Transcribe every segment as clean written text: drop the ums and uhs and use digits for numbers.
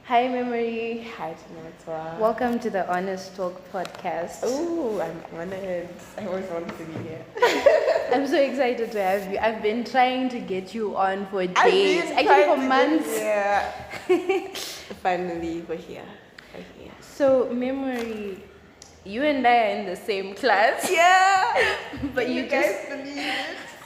Hi, Memory. Hi, Tanatwa. Welcome to the Honest Talk podcast. Oh, I'm honored. I always wanted to be here. I'm so excited to have you. I've been trying to get you on for days, I've been actually for trying to months. Yeah. Finally, we're here. So, Memory, you and I are in the same class. Yeah. But Can you guys just believe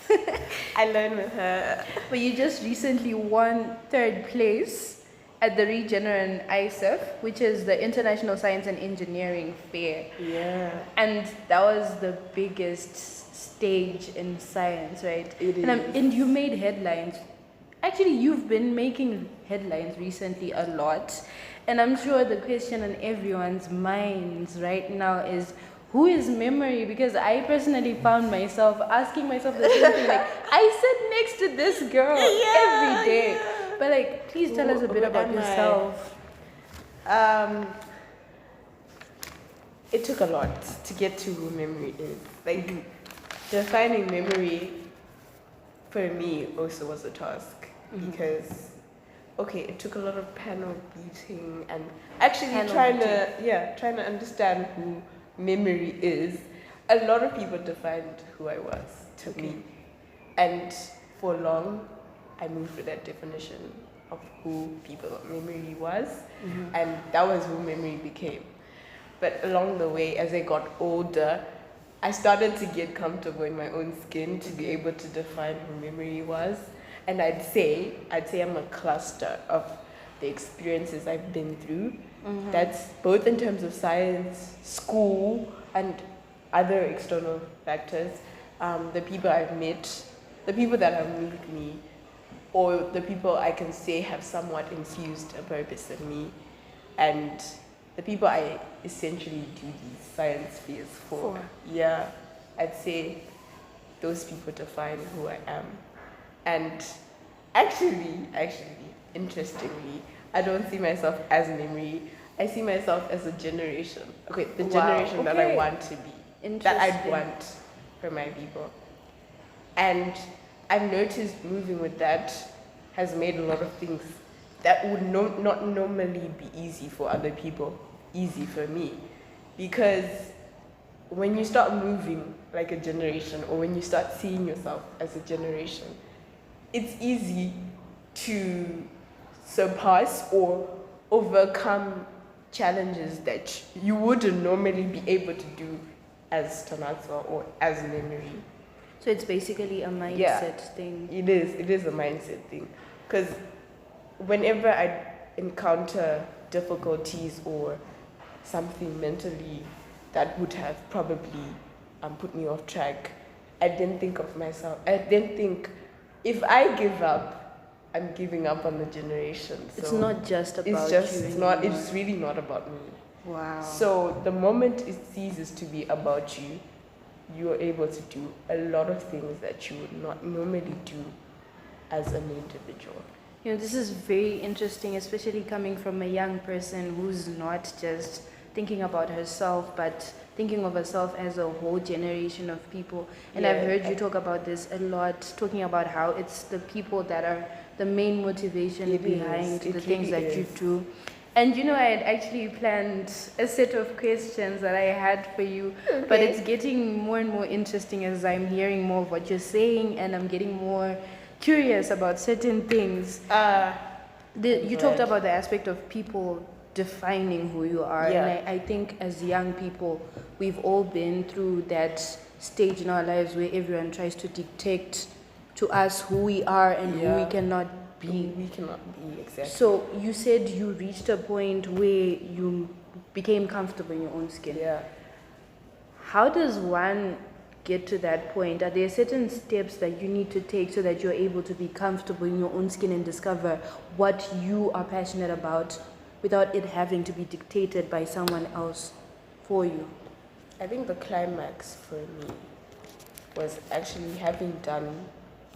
it? I learned with her. But you just recently won third place at the Regeneron ISEF, which is the International Science and Engineering Fair. Yeah. And that was the biggest stage in science, right? It is. And you made headlines. Actually, you've been making headlines recently a lot. And I'm sure the question on everyone's minds right now is, who is Memory? Because I personally found myself asking myself the same thing. Like, I sit next to this girl every day. Yeah. But like, please tell us a bit about yourself. It took a lot to get to who Memory is. Like, defining Memory for me also was a task because, okay, it took a lot of panel beating and actually trying to understand who Memory is. A lot of people defined who I was to me, and for long I moved with that definition of who people thought Memory was, and that was who Memory became. But along the way, as I got older, I started to get comfortable in my own skin to be able to define who Memory was. And I'd say I'm a cluster of the experiences I've been through. That's both in terms of science, school, and other external factors. The people I've met, the people that have moved me, or the people I can say have somewhat infused a purpose in me, and the people I essentially do these science fairs for. Yeah, I'd say those people define who I am. And actually, interestingly, I don't see myself as Memory. I see myself as a generation. Okay, the generation that I want to be. That I'd want for my people. And I've noticed moving with that has made a lot of things that would not normally be easy for other people, easy for me. Because when you start moving like a generation, or when you start seeing yourself as a generation, it's easy to surpass or overcome challenges that you wouldn't normally be able to do as Tanatwa or as Memory. So it's basically a mindset thing. It is a mindset thing. Because whenever I encounter difficulties or something mentally that would have probably put me off track, I didn't think of myself. I didn't think, if I give up, I'm giving up on the generation. So it's not just about it's really not about me. Wow. So the moment it ceases to be about you, you are able to do a lot of things that you would not normally do as an individual. You know, this is very interesting, especially coming from a young person who's not just thinking about herself, but thinking of herself as a whole generation of people. And I've heard you talk about this a lot, talking about how it's the people that are the main motivation behind the things that you do. And you know, I had actually planned a set of questions that I had for you, but it's getting more and more interesting as I'm hearing more of what you're saying, and I'm getting more curious about certain things. You talked about the aspect of people defining who you are, and I think as young people, we've all been through that stage in our lives where everyone tries to dictate to us who we are and who we cannot be. We cannot be, exactly. So you said you reached a point where you became comfortable in your own skin. Yeah. How does one get to that point? Are there certain steps that you need to take so that you're able to be comfortable in your own skin and discover what you are passionate about without it having to be dictated by someone else for you? I think the climax for me was actually having done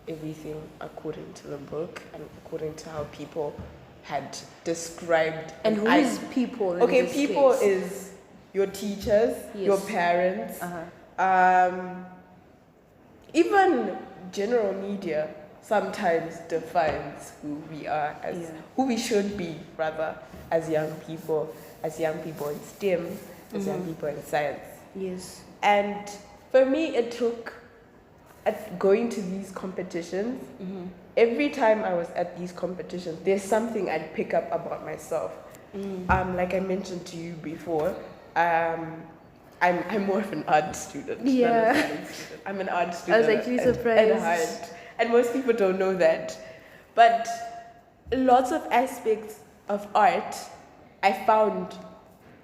everything according to the book and according to how people had described. And who is people in Okay, this people case? is your teachers, your parents, even general media sometimes defines who we are who we should be rather as young people in STEM, as young people in science. Yes. And for me, it took at going to these competitions. Every time I was at these competitions, there's something I'd pick up about myself. Like I mentioned to you before, I'm more of an art student than a science student. I'm an art student. I was actually surprised. At heart. And most people don't know that. But lots of aspects of art I found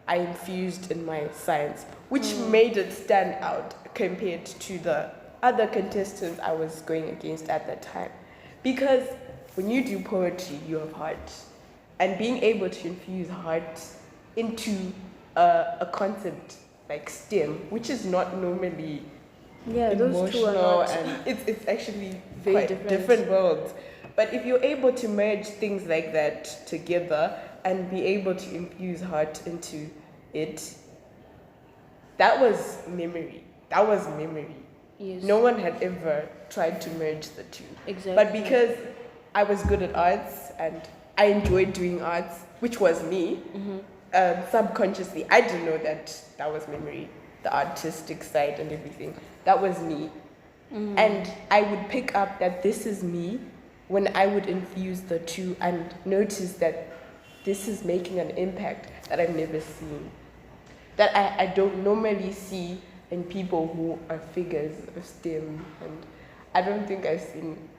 I infused in my science, which made it stand out compared to the other contestants I was going against at that time. Because when you do poetry, you have heart. And being able to infuse heart into a concept like STEM, which is not normally those two are emotional, not. and it's actually Very quite different worlds. But if you're able to merge things like that together and be able to infuse heart into it, that was memory. That was memory. Yes. No one had ever tried to merge the two. Exactly. But because I was good at arts and I enjoyed doing arts, which was me, subconsciously, I didn't know that was memory, the artistic side and everything. That was me. And I would pick up that this is me when I would infuse the two and notice that this is making an impact that I've never seen, that I don't normally see in people who are figures of STEM. And I don't think I've seen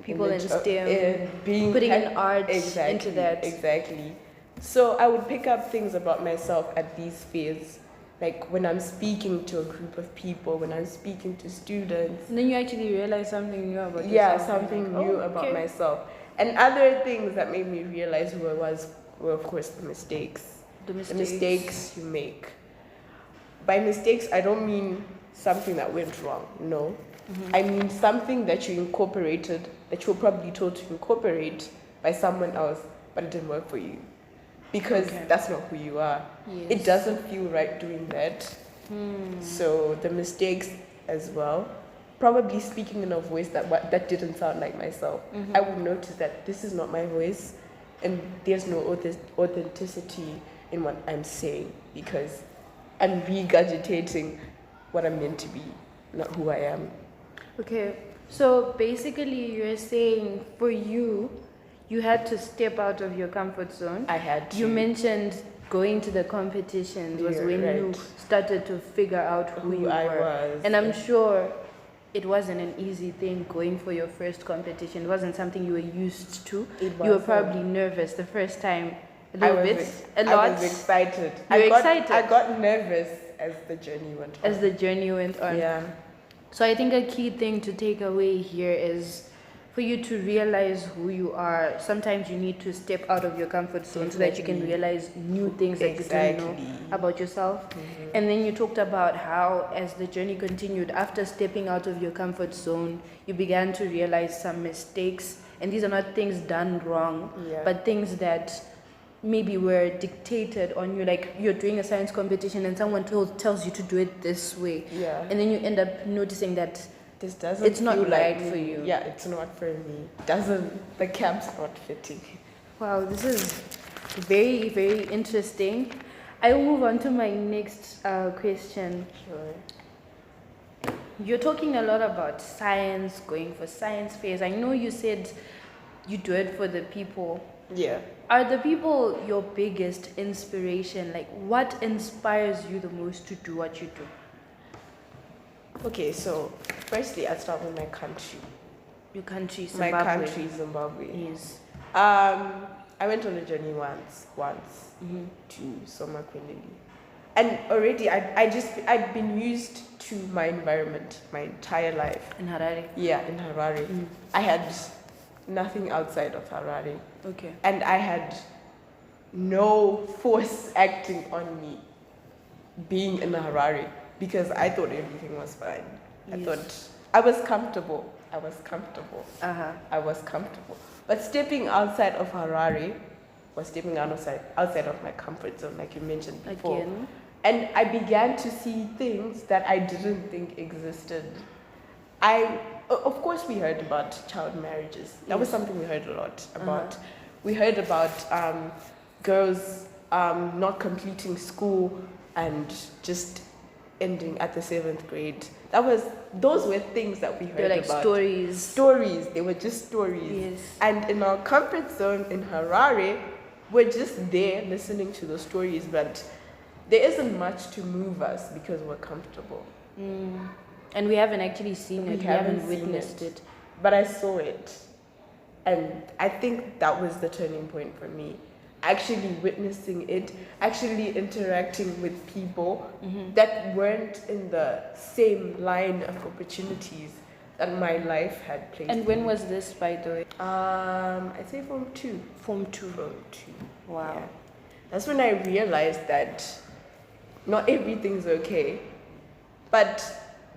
people in STEM being putting in art exactly, into that. Exactly. So I would pick up things about myself at these fairs, like when I'm speaking to a group of people, when I'm speaking to students. And then you actually realize something new about yourself. Yeah, something new about myself. And other things that made me realize who I was were, of course, the mistakes. The mistakes you make. By mistakes, I don't mean something that went wrong, no. I mean something that you incorporated, that you were probably told to incorporate by someone else, but it didn't work for you. Because that's not who you are. Yes. It doesn't feel right doing that. So the mistakes as well, probably speaking in a voice that didn't sound like myself. I would notice that this is not my voice and there's no authenticity in what I'm saying because I'm regurgitating what I'm meant to be, not who I am. Okay, so basically you're saying for you, you had to step out of your comfort zone. I had to. You mentioned going to the competitions was when you started to figure out who you I were. was. And I'm sure it wasn't an easy thing going for your first competition. It wasn't something you were used to. You were probably nervous the first time. A lot. I was excited. Excited. I got nervous as the journey went on. Yeah. So I think a key thing to take away here is for you to realize who you are. Sometimes you need to step out of your comfort zone so that you can realize new things that you didn't know about yourself. And then you talked about how as the journey continued, after stepping out of your comfort zone, you began to realize some mistakes. And these are not things done wrong, but things that maybe were dictated on you, like you're doing a science competition and someone tells you to do it this way, and then you end up noticing that this doesn't it's not feel right like for you. Yeah, it's not for me. The cap's not fitting. Wow, this is very, very interesting. I will move on to my next question. Sure. You're talking a lot about science, going for science fairs. I know you said you do it for the people. Yeah. Are the people your biggest inspiration? Like, what inspires you the most to do what you do? Okay, so firstly, I'll start with my country. Your country, Zimbabwe. My country, Zimbabwe. Yes. I went on a journey once to Somakwendeli. And already I'd been used to my environment my entire life. In Harare? Yeah, in Harare. I had nothing outside of Harare. Okay. And I had no force acting on me being in Harare because I thought everything was fine. I thought I was comfortable. I was comfortable. But stepping outside of Harare was stepping outside of my comfort zone, like you mentioned before. Again. And I began to see things that I didn't think existed. I of course, we heard about child marriages. That was Yes. something we heard a lot about. We heard about girls not completing school and just ending at the 7th grade. Those were things that we heard They're like about. stories. Stories. They were just stories. Yes. And in our comfort zone in Harare, we're just there listening to the stories, but there isn't much to move us because we're comfortable. And we haven't actually seen it. We haven't seen witnessed it. But I saw it. And I think that was the turning point for me. Actually witnessing it, actually interacting with people that weren't in the same line of opportunities that my life had placed. And when was this, by the way? I'd say Form 2. Form 2. Form 2. Wow. Yeah. That's when I realized that not everything's okay. But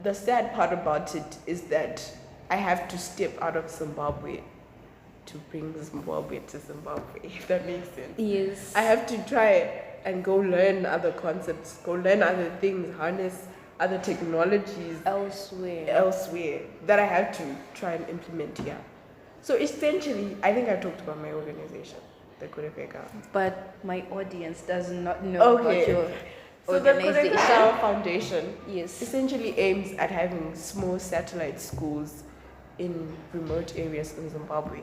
the sad part about it is that I have to step out of Zimbabwe to bring Zimbabwe to Zimbabwe, if that makes sense. Yes. I have to try and go learn other concepts, go learn other things, harness other technologies elsewhere that I have to try and implement here. So essentially, I think I talked about my organization, the Kurepeka. But my audience does not know about your so the organization. Kurepeka Foundation Yes. essentially aims at having small satellite schools in remote areas in Zimbabwe.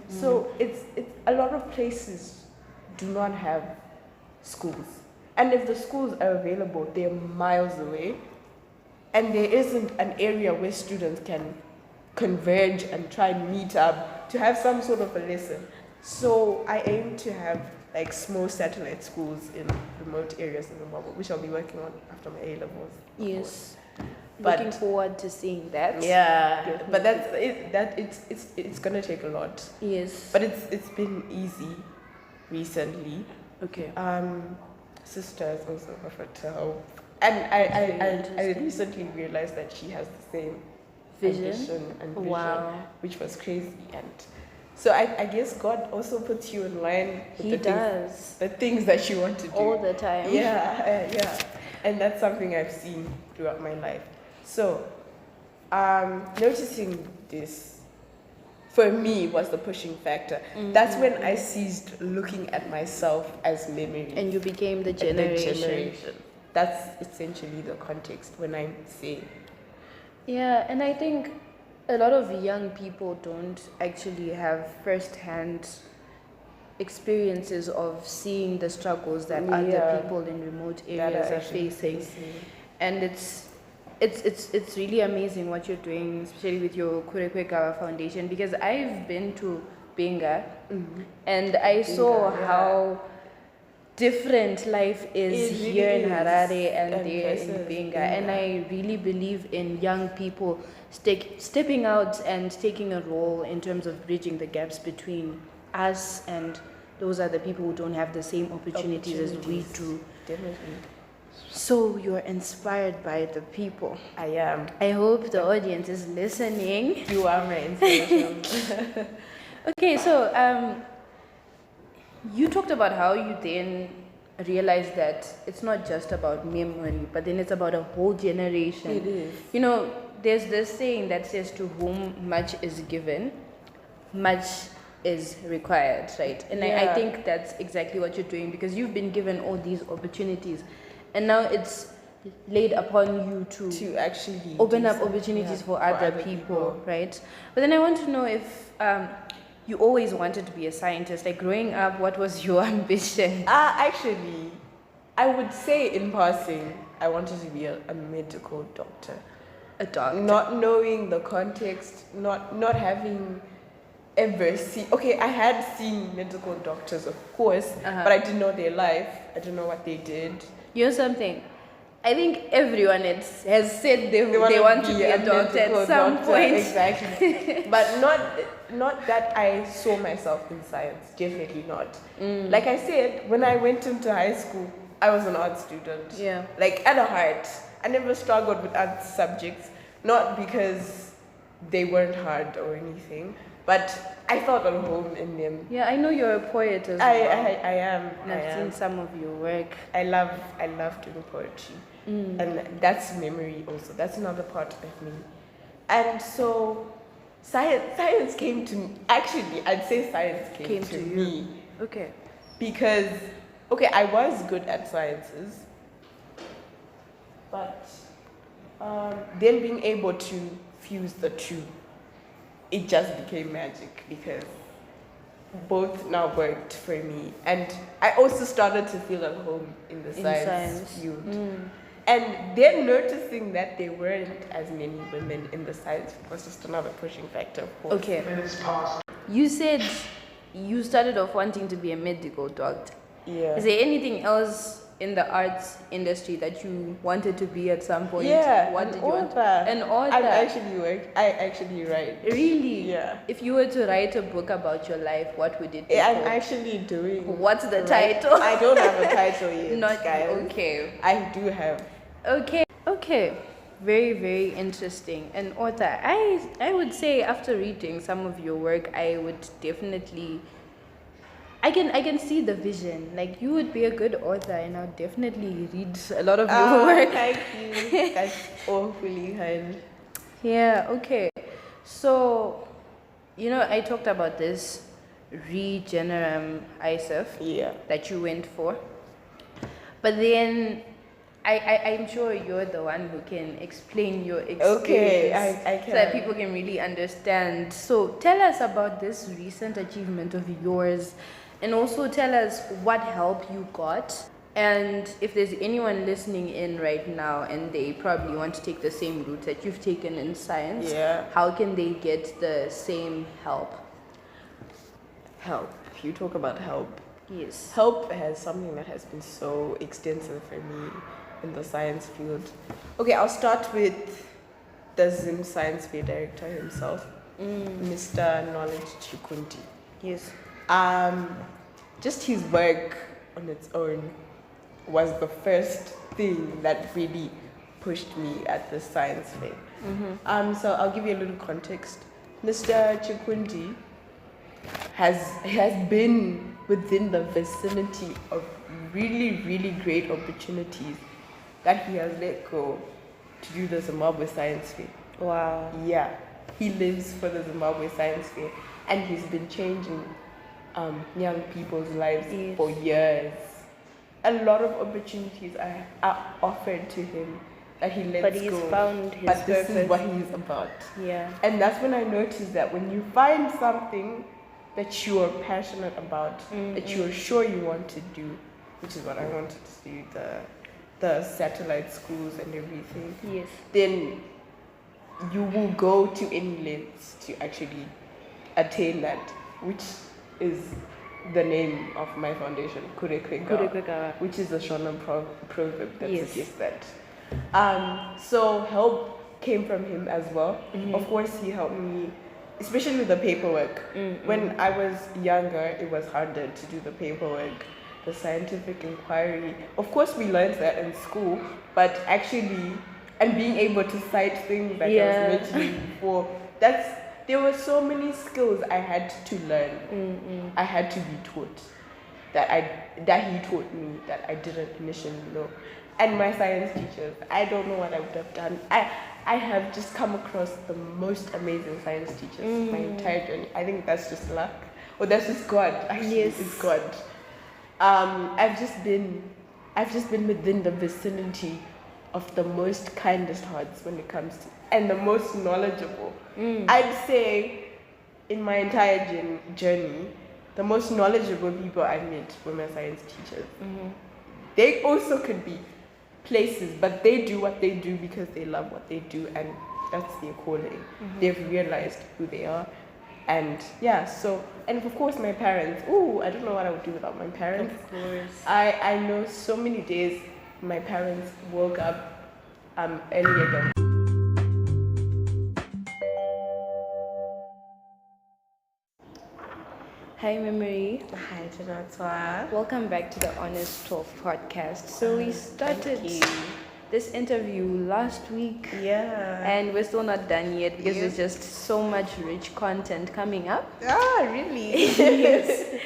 So it's a lot of places do not have schools. And if the schools are available, they're miles away. And there isn't an area where students can converge and try and meet up to have some sort of a lesson. So I aim to have like small satellite schools in remote areas in Zimbabwe, which I'll be working on after my A-levels. Yes. But looking forward to seeing that. yeah, but that's it. It's gonna take a lot. Yes. But it's been easy recently. Okay. Sister has also offered to help, and I recently realized that she has the same ambition and vision, Wow. which was crazy. And so I guess God also puts you in line with He does. the things that you want to do All the time. yeah, and that's something I've seen throughout my life. So, noticing this, for me, was the pushing factor. That's when I ceased looking at myself as memory. And you became the The generation. That's essentially the context when I say. Yeah, and I think a lot of young people don't actually have first-hand experiences of seeing the struggles that other people in remote areas are facing. And it's really amazing what you're doing, especially with your Kurekwekawa Foundation, because I've been to Benga and I saw how different life is It here really in is. Harare and And there in versus Benga. Benga. And I really believe in young people stepping out and taking a role in terms of bridging the gaps between us and those are the people who don't have the same opportunities as we do. Definitely. So you're inspired by the people. I am. I hope the audience is listening. You are my inspiration. Okay, so you talked about how you then realized that it's not just about memory, but then it's about a whole generation. It is. You know, there's this saying that says to whom much is given, much is required, right? And I think that's exactly what you're doing because you've been given all these opportunities and now it's laid upon you to actually open up opportunities for other people, right? But then I want to know if you always wanted to be a scientist. Like growing up, what was your ambition? Actually, I would say in passing, I wanted to be a medical doctor. A doctor. Not knowing the context, not having ever seen. Okay, I had seen medical doctors, of course, but I didn't know their life. I didn't know what they did. You know something? I think everyone has said they want to be a doctor at some point. Exactly. But not that I saw myself in science. Definitely not. Like I said, when I went into high school, I was an art student. Yeah. Like at heart, I never struggled with art subjects. Not because they weren't hard or anything, but I felt at home in them. Yeah, I know you're a poet as well. I am. And I've seen some of your work. I love doing poetry. And that's memory also. That's another part of me. And so science came to me. Actually, I'd say science came to you. me. Okay. Because, okay, I was good at sciences, but then being able to fuse the two, it just became magic because both now worked for me. And I also started to feel at home in the science field. And then noticing that there weren't as many women in the science was just another pushing factor, of course. Okay. You said you started off wanting to be a medical doctor. Yeah. Is there anything else in the arts industry that you wanted to be at some point? Yeah. What did you want? An author. I actually write. Really? Yeah. If you were to write a book about your life, what would it be? I'm called? actually doing. What's the title? I don't have a title yet, Not guys. okay. I do have. Okay. Very, very interesting. An author. I would say after reading some of your work, I would definitely I can see the vision. Like you would be a good author and I'll definitely read a lot of your work. Thank you. That's awfully kind. Yeah, okay. So, I talked about this Regeneron ISF that you went for. But then I'm sure you're the one who can explain your experience. Okay, I can. So that people can really understand. So tell us about this recent achievement of yours and also tell us what help you got. And if there's anyone listening in right now and they probably want to take the same route that you've taken in science, how can they get the same help? Help. If you talk about help. Yes. Help has something that has been so extensive for me in the science field. Okay, I'll start with the Zim Science Fair director himself, Mr. Knowledge Chikunti. Yes. Just his work on its own was the first thing that really pushed me at the science fair. So I'll give you a little context. Mr. Chikunti has been within the vicinity of really, really great opportunities that he has let go to do the Zimbabwe Science Fair. Wow. Yeah, he lives for the Zimbabwe Science Fair and he's been changing young people's lives for years. A lot of opportunities are offered to him that he lets go. But he's found his But this purpose. is what he's about. Yeah. And that's when I noticed that when you find something that you are passionate about, that you are sure you want to do, which is what I wanted to do, the satellite schools and everything, Yes. then you will go to any lengths to actually attain that, which is the name of my foundation, Kurekwega, which is a Shona proverb that suggests that. So help came from him as well. Of course, he helped me, especially with the paperwork. When I was younger, it was harder to do the paperwork, the scientific inquiry. Of course, we learned that in school, but actually, and being able to cite things like I was mentioning before, there were so many skills I had to learn. I had to be taught that he taught me that I didn't initially know. And my science teachers, I don't know what I would have done. I have just come across the most amazing science teachers my entire journey. I think that's just luck, or that's just God. Actually, it's God. I've just been within the vicinity of the most kindest hearts when it comes to, and the most knowledgeable. I'd say in my entire journey, the most knowledgeable people I met were my science teachers. They also could be places, but they do what they do because they love what they do, and that's their calling. They've realized who they are. And and of course my parents. I don't know what I would do without my parents. Of course. I know so many days my parents woke up earlier than. Hi, Memory. Hi, Janatwa. Welcome back to the Honest Talk podcast. So we started this interview last week. Yeah. And we're still not done yet because there's just so much rich content coming up. Really? Yes.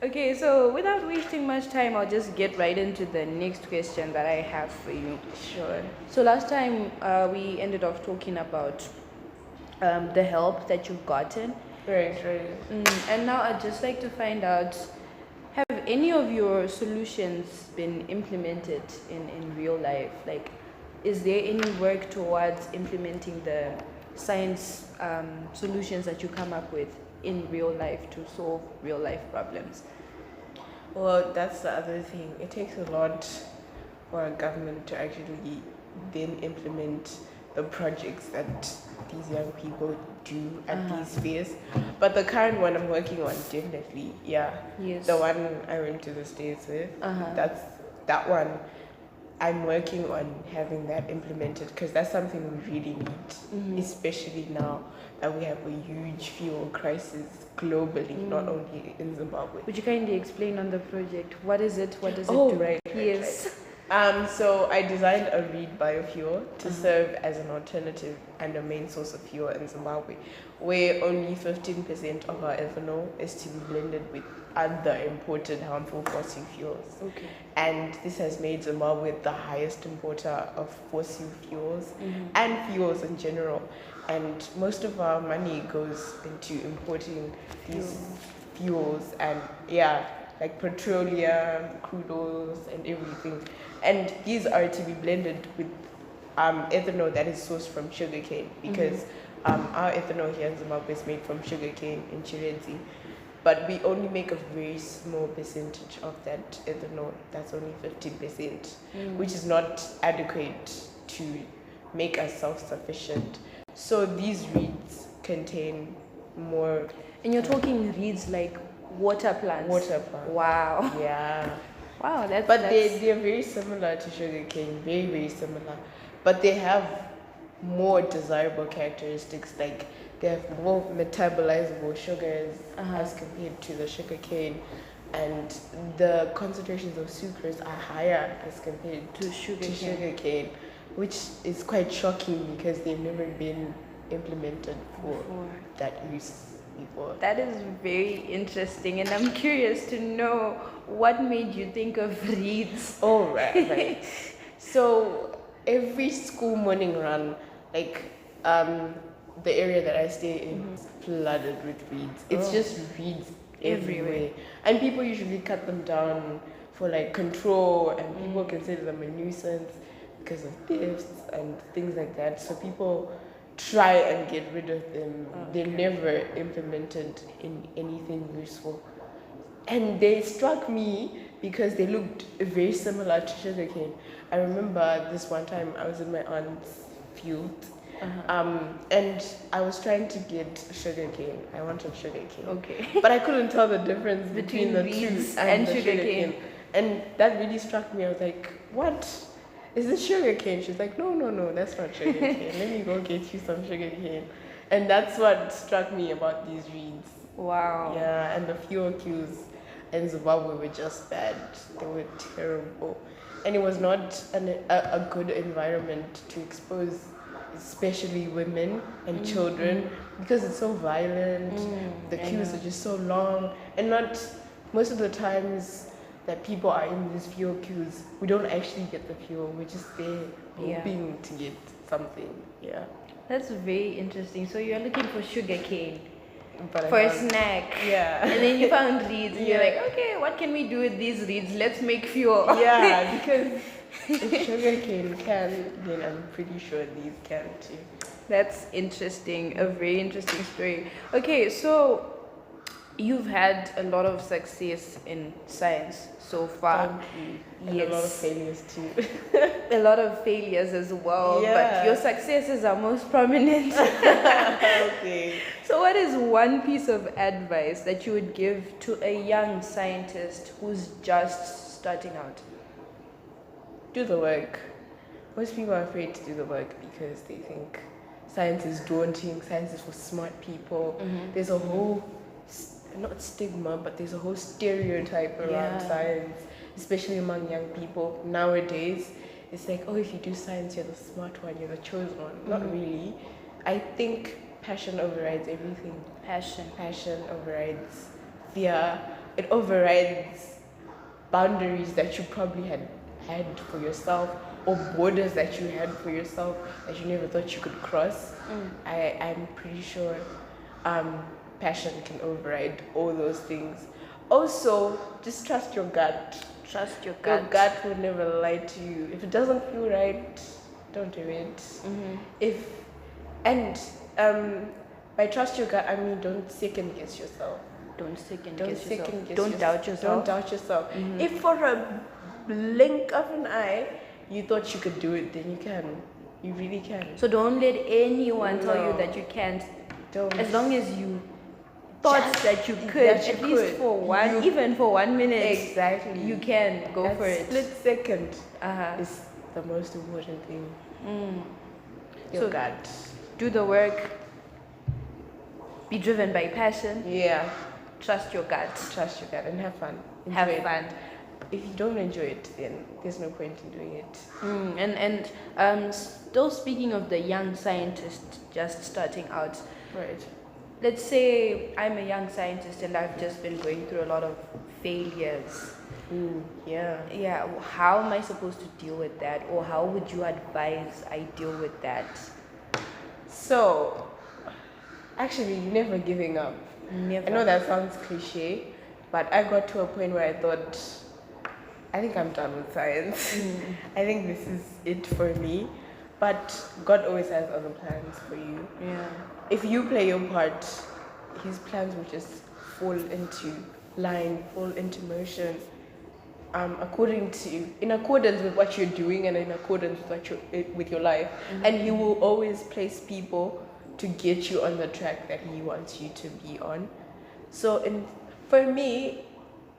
Okay, so without wasting much time, I'll just get right into the next question that I have for you. Sure. So last time we ended off talking about the help that you've gotten. Right. And now I'd just like to find out, have any of your solutions been implemented in real life? Like, is there any work towards implementing the science solutions that you come up with in real life to solve real life problems? Well, that's the other thing. It takes a lot for a government to actually then implement the projects that these young people do at these fairs. But the current one I'm working on, definitely, yeah. Yes. The one I went to the States with, that's that one. I'm working on having that implemented because that's something we really need, especially now that we have a huge fuel crisis globally, not only in Zimbabwe. Would you kindly explain on the project? What is it? What does it Oh, do? right. Yes. So I designed a reed biofuel to serve as an alternative and a main source of fuel in Zimbabwe, where only 15% of our ethanol is to be blended with other imported harmful fossil fuels. Okay. And this has made Zimbabwe the highest importer of fossil fuels and fuels in general. And most of our money goes into importing these fuels and like petroleum, crude oils and everything. And these are to be blended with ethanol that is sourced from sugarcane because our ethanol here in Zimbabwe is made from sugarcane in Chiredzi. But we only make a very small percentage of that ethanol. That's only 15%, which is not adequate to make us self-sufficient. So these reeds contain more. And you're talking reeds like water plants? Water plants. Wow. Yeah. Wow, that's... They're very similar to sugarcane, very, very similar. But they have more desirable characteristics, like they have more metabolizable sugars as compared to the sugarcane, and the concentrations of sucrose are higher as compared to sugarcane, which is quite shocking because they've never been implemented for that use before. That is very interesting, and I'm curious to know what made you think of reeds. Oh, right. So every school morning run, like the area that I stay in is flooded with reeds. It's just reeds everywhere. And people usually cut them down for like control, and people consider them a nuisance because of thefts and things like that. So people try and get rid of them. They're never implemented in anything useful. And they struck me because they looked very similar to sugarcane. I remember this one time I was in my aunt's field, and I was trying to get sugarcane. I wanted sugarcane. Okay. But I couldn't tell the difference between the two and the sugarcane. And that really struck me. I was like, what? Is this sugarcane? She's like, no, that's not sugarcane. Let me go get you some sugarcane. And that's what struck me about these reeds. Wow. Yeah, and the fuel queues in Zimbabwe were just bad. They were terrible. And it was not a good environment to expose especially women and children because it's so violent. The queues are just so long, and not most of the times that people are in these fuel queues, we don't actually get the fuel. We're just there hoping to get something. Yeah. That's very interesting. So you're looking for sugar cane But for a snack. Yeah. And then you found reeds and you're like, okay, what can we do with these reeds? Let's make fuel. Yeah, because if sugarcane can, then I'm pretty sure these can too. That's interesting. A very interesting story. Okay, so you've had a lot of success in science so far. And a lot of failures too. A lot of failures as well, but your successes are most prominent. Okay. So what is one piece of advice that you would give to a young scientist who's just starting out? Do the work. Most people are afraid to do the work because they think science is daunting, science is for smart people. There's a whole, not stigma, but there's a whole stereotype around science, especially among young people. Nowadays, it's like, oh, if you do science, you're the smart one, you're the chosen one. Not really. I think passion overrides everything. Passion overrides fear. It overrides boundaries that you probably had for yourself or borders that you had for yourself that you never thought you could cross. I'm pretty sure passion can override all those things. Also, just trust your gut. Trust your Your gut. gut will never lie to you. If it doesn't feel right, don't do it. By trust your gut, I mean don't second guess yourself. Don't second Don't guess yourself. second guess Don't doubt yourself. Don't doubt yourself. If for a blink of an eye you thought you could do it, then you can. You really can. So don't let anyone tell you No. that you can't. Don't. As long as you thought that you could, that you at least could. for one, even for 1 minute, Exactly. you can go That for it. split second Uh-huh. is the most important thing. Your So gut. do the work. Be driven by passion. Yeah. Trust your gut. Trust your gut and have fun. Enjoy Have it. fun. If you don't enjoy it, then there's no point in doing it. Still speaking of the young scientist just starting out, Right. let's say I'm a young scientist and I've just been going through a lot of failures. Yeah. Yeah, how am I supposed to deal with that? Or how would you advise I deal with that? So, actually, never giving up. Never. I know that sounds cliche, but I got to a point where I thought, I think I'm done with science. I think this is it for me. But God always has other plans for you. Yeah. If you play your part, His plans will just fall into line, fall into motion, in accordance with what you're doing and in accordance with your life. And He will always place people to get you on the track that He wants you to be on. So, for me,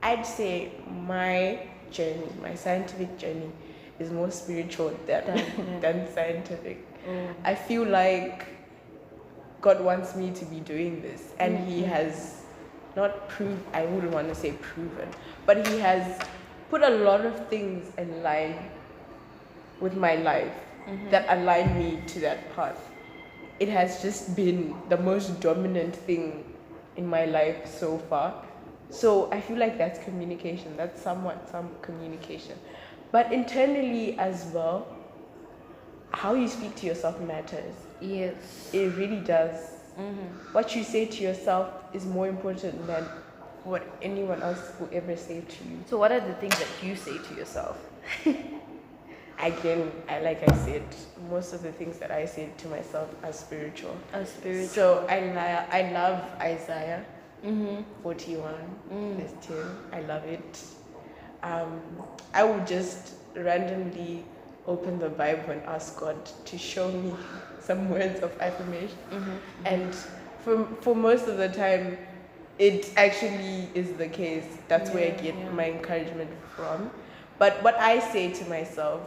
I'd say my journey, my scientific journey, is more spiritual than scientific. I feel like God wants me to be doing this, and He has not proved, I wouldn't want to say proven, but He has put a lot of things in line with my life that align me to that path. It has just been the most dominant thing in my life so far. So I feel like that's communication. That's somewhat some communication. But internally as well, how you speak to yourself matters. Yes. It really does. What you say to yourself is more important than what anyone else will ever say to you. So what are the things that you say to yourself? Again, like I said, most of the things that I say to myself are spiritual. So I love Isaiah 41, verse 10. I love it. I would just randomly open the Bible and ask God to show me some words of affirmation. And for most of the time, it actually is the case. That's where I get my encouragement from. But what I say to myself,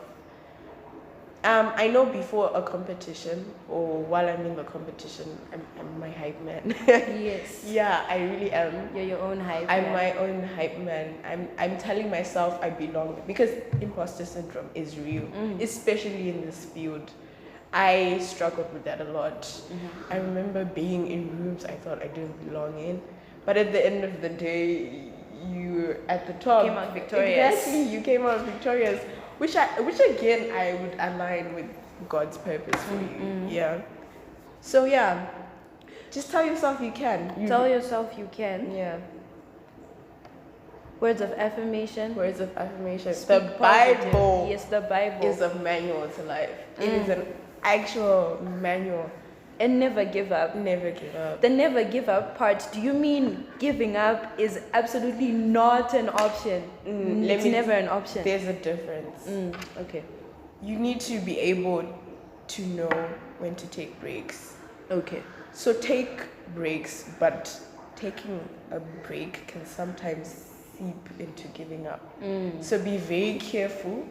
I know before a competition or while I'm in the competition, I'm my hype man. Yes. Yeah, I really am. You're your own hype I'm man. my own hype man. I'm telling myself I belong because imposter syndrome is real, especially in this field. I struggled with that a lot. I remember being in rooms I thought I didn't belong in, but at the end of the day, you're at the top. You came out victorious. Exactly, you came out victorious, which again I would align with God's purpose for you. Yeah. So yeah, just tell yourself you can. Tell yourself you can. Yeah. Words of affirmation. Words of affirmation. Speak The positive. Bible Yes, the Bible. is a manual to life. It is an actual manual. And never give up. Never give up. The never give up part, do you mean giving up is absolutely not an option? It's never an option. There's a difference. Okay. You need to be able to know when to take breaks. Okay. So take breaks, but taking a break can sometimes seep into giving up. So be very careful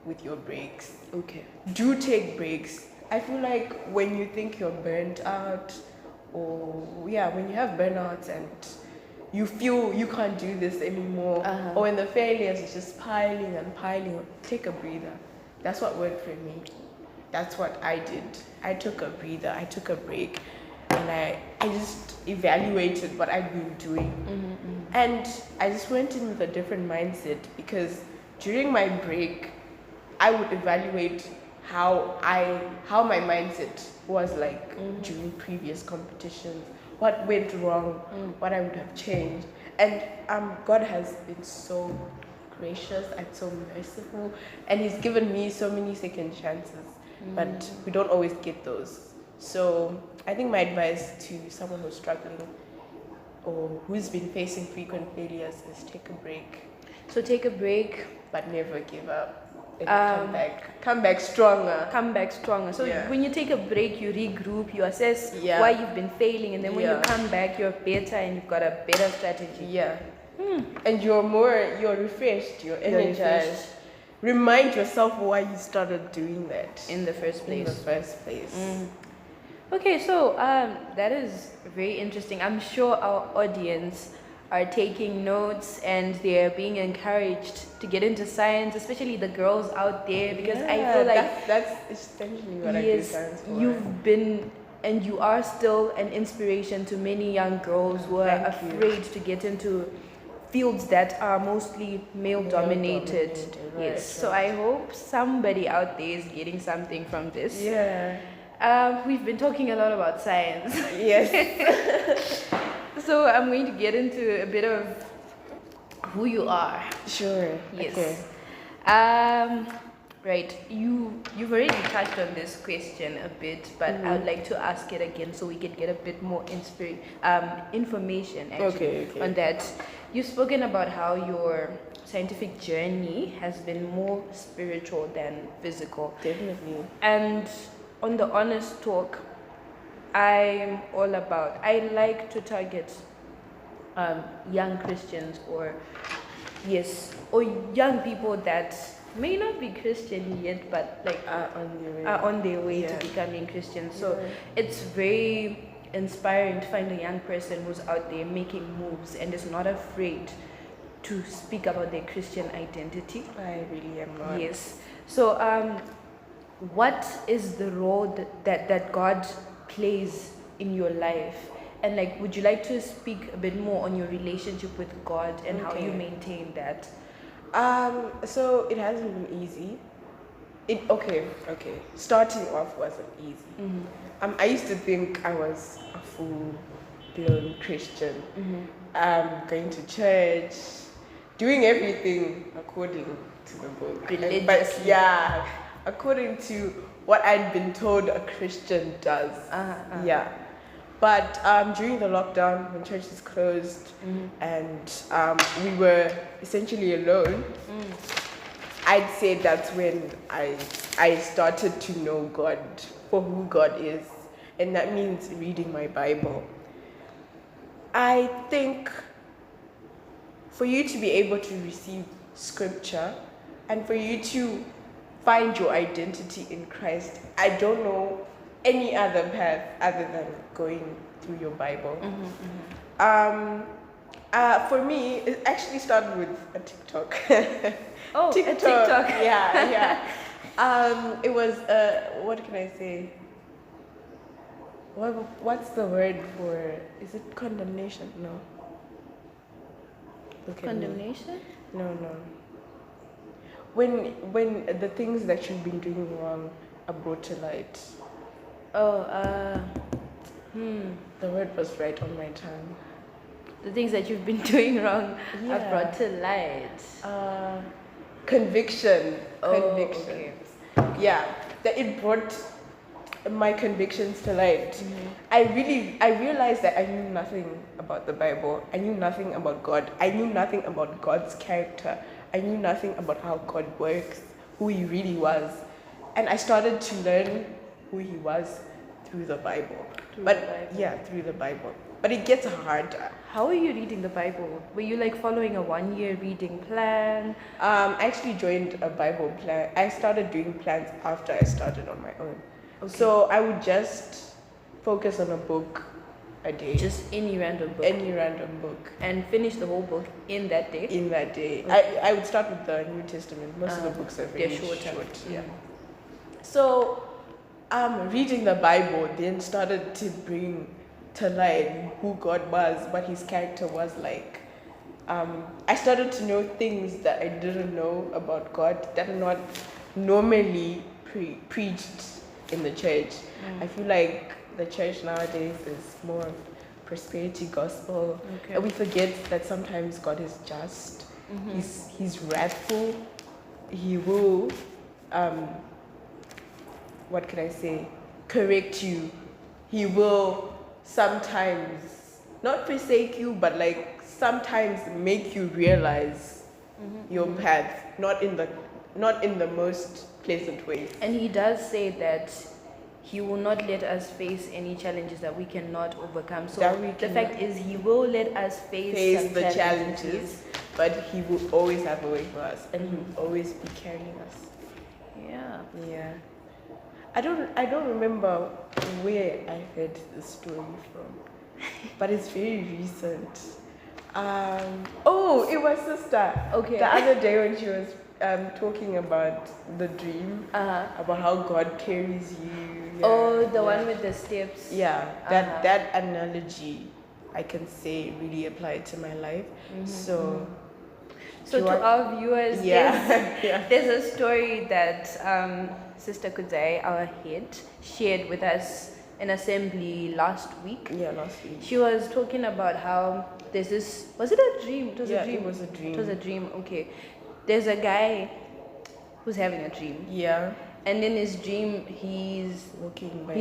with your breaks. Okay. Do take breaks. I feel like when you think you're burnt out, or when you have burnouts and you feel you can't do this anymore, or when the failures is just piling and piling, take a breather. That's what worked for me. That's what I did. I took a breather. I took a break, and I just evaluated what I'd been doing, and I just went in with a different mindset because during my break, I would evaluate how my mindset was like during previous competitions, what went wrong, what I would have changed. And God has been so gracious and so merciful, and He's given me so many second chances, but we don't always get those. So I think my advice to someone who's struggling or who's been facing frequent failures is take a break. So take a break, but never give up. And come back stronger. Come back stronger. So when you take a break, you regroup, you assess why you've been failing, and then when you come back, you're better and you've got a better strategy. Yeah. And you're refreshed, you're energized. Remind yourself why you started doing that in the first place. Okay, so that is very interesting. I'm sure our audience are taking notes and they're being encouraged to get into science, especially the girls out there, because I feel like that's essentially what I do science for. You've been and you are still an inspiration to many young girls who are afraid to get into fields that are mostly male dominated. Right. So I hope somebody out there is getting something from this. We've been talking a lot about science. Yes. So I'm going to get into a bit of who you are. Sure. Yes. Okay. Right. You've already touched on this question a bit, but I would like to ask it again so we can get a bit more information actually on that. You've spoken about how your scientific journey has been more spiritual than physical. Definitely. And on the honest talk, I like to target young Christians or young people that may not be Christian yet, but like are on their way to becoming Christian. So it's very inspiring to find a young person who's out there making moves and is not afraid to speak about their Christian identity. I really am not. Yes. So what is the role that God plays in your life? And like, would you like to speak a bit more on your relationship with God and how you maintain that? So it hasn't been easy. Starting off wasn't easy. I used to think I was a full-blown Christian. Going to church, doing everything according to the book. Religiously. But according to what I'd been told a Christian does. But during the lockdown, when churches closed and we were essentially alone, I'd say that's when I started to know God for who God is. And that means reading my Bible. I think for you to be able to receive scripture and for you to find your identity in Christ, I don't know any other path other than going through your Bible. For me, it actually started with a TikTok. A TikTok. Yeah. It was, what can I say? What's the word for, is it condemnation? No. Condemnation? No. When the things that you've been doing wrong are brought to light. The word was right on my tongue. The things that you've been doing wrong are brought to light. Conviction. Convictions. Okay. Yeah, that it brought my convictions to light. I realized that I knew nothing about the Bible. I knew nothing about God. I knew nothing about God's character. I knew nothing about how God works, who He really was. And I started to learn who He was through the Bible. Through the Bible. But it gets harder. How are you reading the Bible? Were you like following a 1-year reading plan? I actually joined a Bible plan. I started doing plans after I started on my own. Okay. So I would just focus on a book a day. Just any random book? Any random book. And finish the whole book in that day? In that day. Okay. I would start with the New Testament. Most of the books are very short. Yeah. So reading the Bible then started to bring to light who God was, what His character was like. I started to know things that I didn't know about God that are not normally preached in the church. I feel like the church nowadays is more of prosperity gospel. Okay. And we forget that sometimes God is just. He's wrathful. He will, what can I say, correct you. He will sometimes not forsake you, but like sometimes make you realize your path, not in the most pleasant way. And he does say that he will not let us face any challenges that we cannot overcome. So the fact is, he will let us face some the challenges, but he will always have a way for us, and he will always be carrying us. Yeah. I don't remember where I heard the story from, but it's very recent. It was sister. Okay. The other day when she was talking about the dream, about how God carries you. The one with the steps. Yeah, that analogy, I can say, really applied to my life. So to our viewers, yeah. there's a story that Sister Kudzai, our head, shared with us in assembly last week. Yeah, last week. She was talking about how there's this. Was it a dream? It was a dream. It was a dream. It was a dream. Okay. There's a guy who's having a dream. Yeah. And in his dream, he's walking by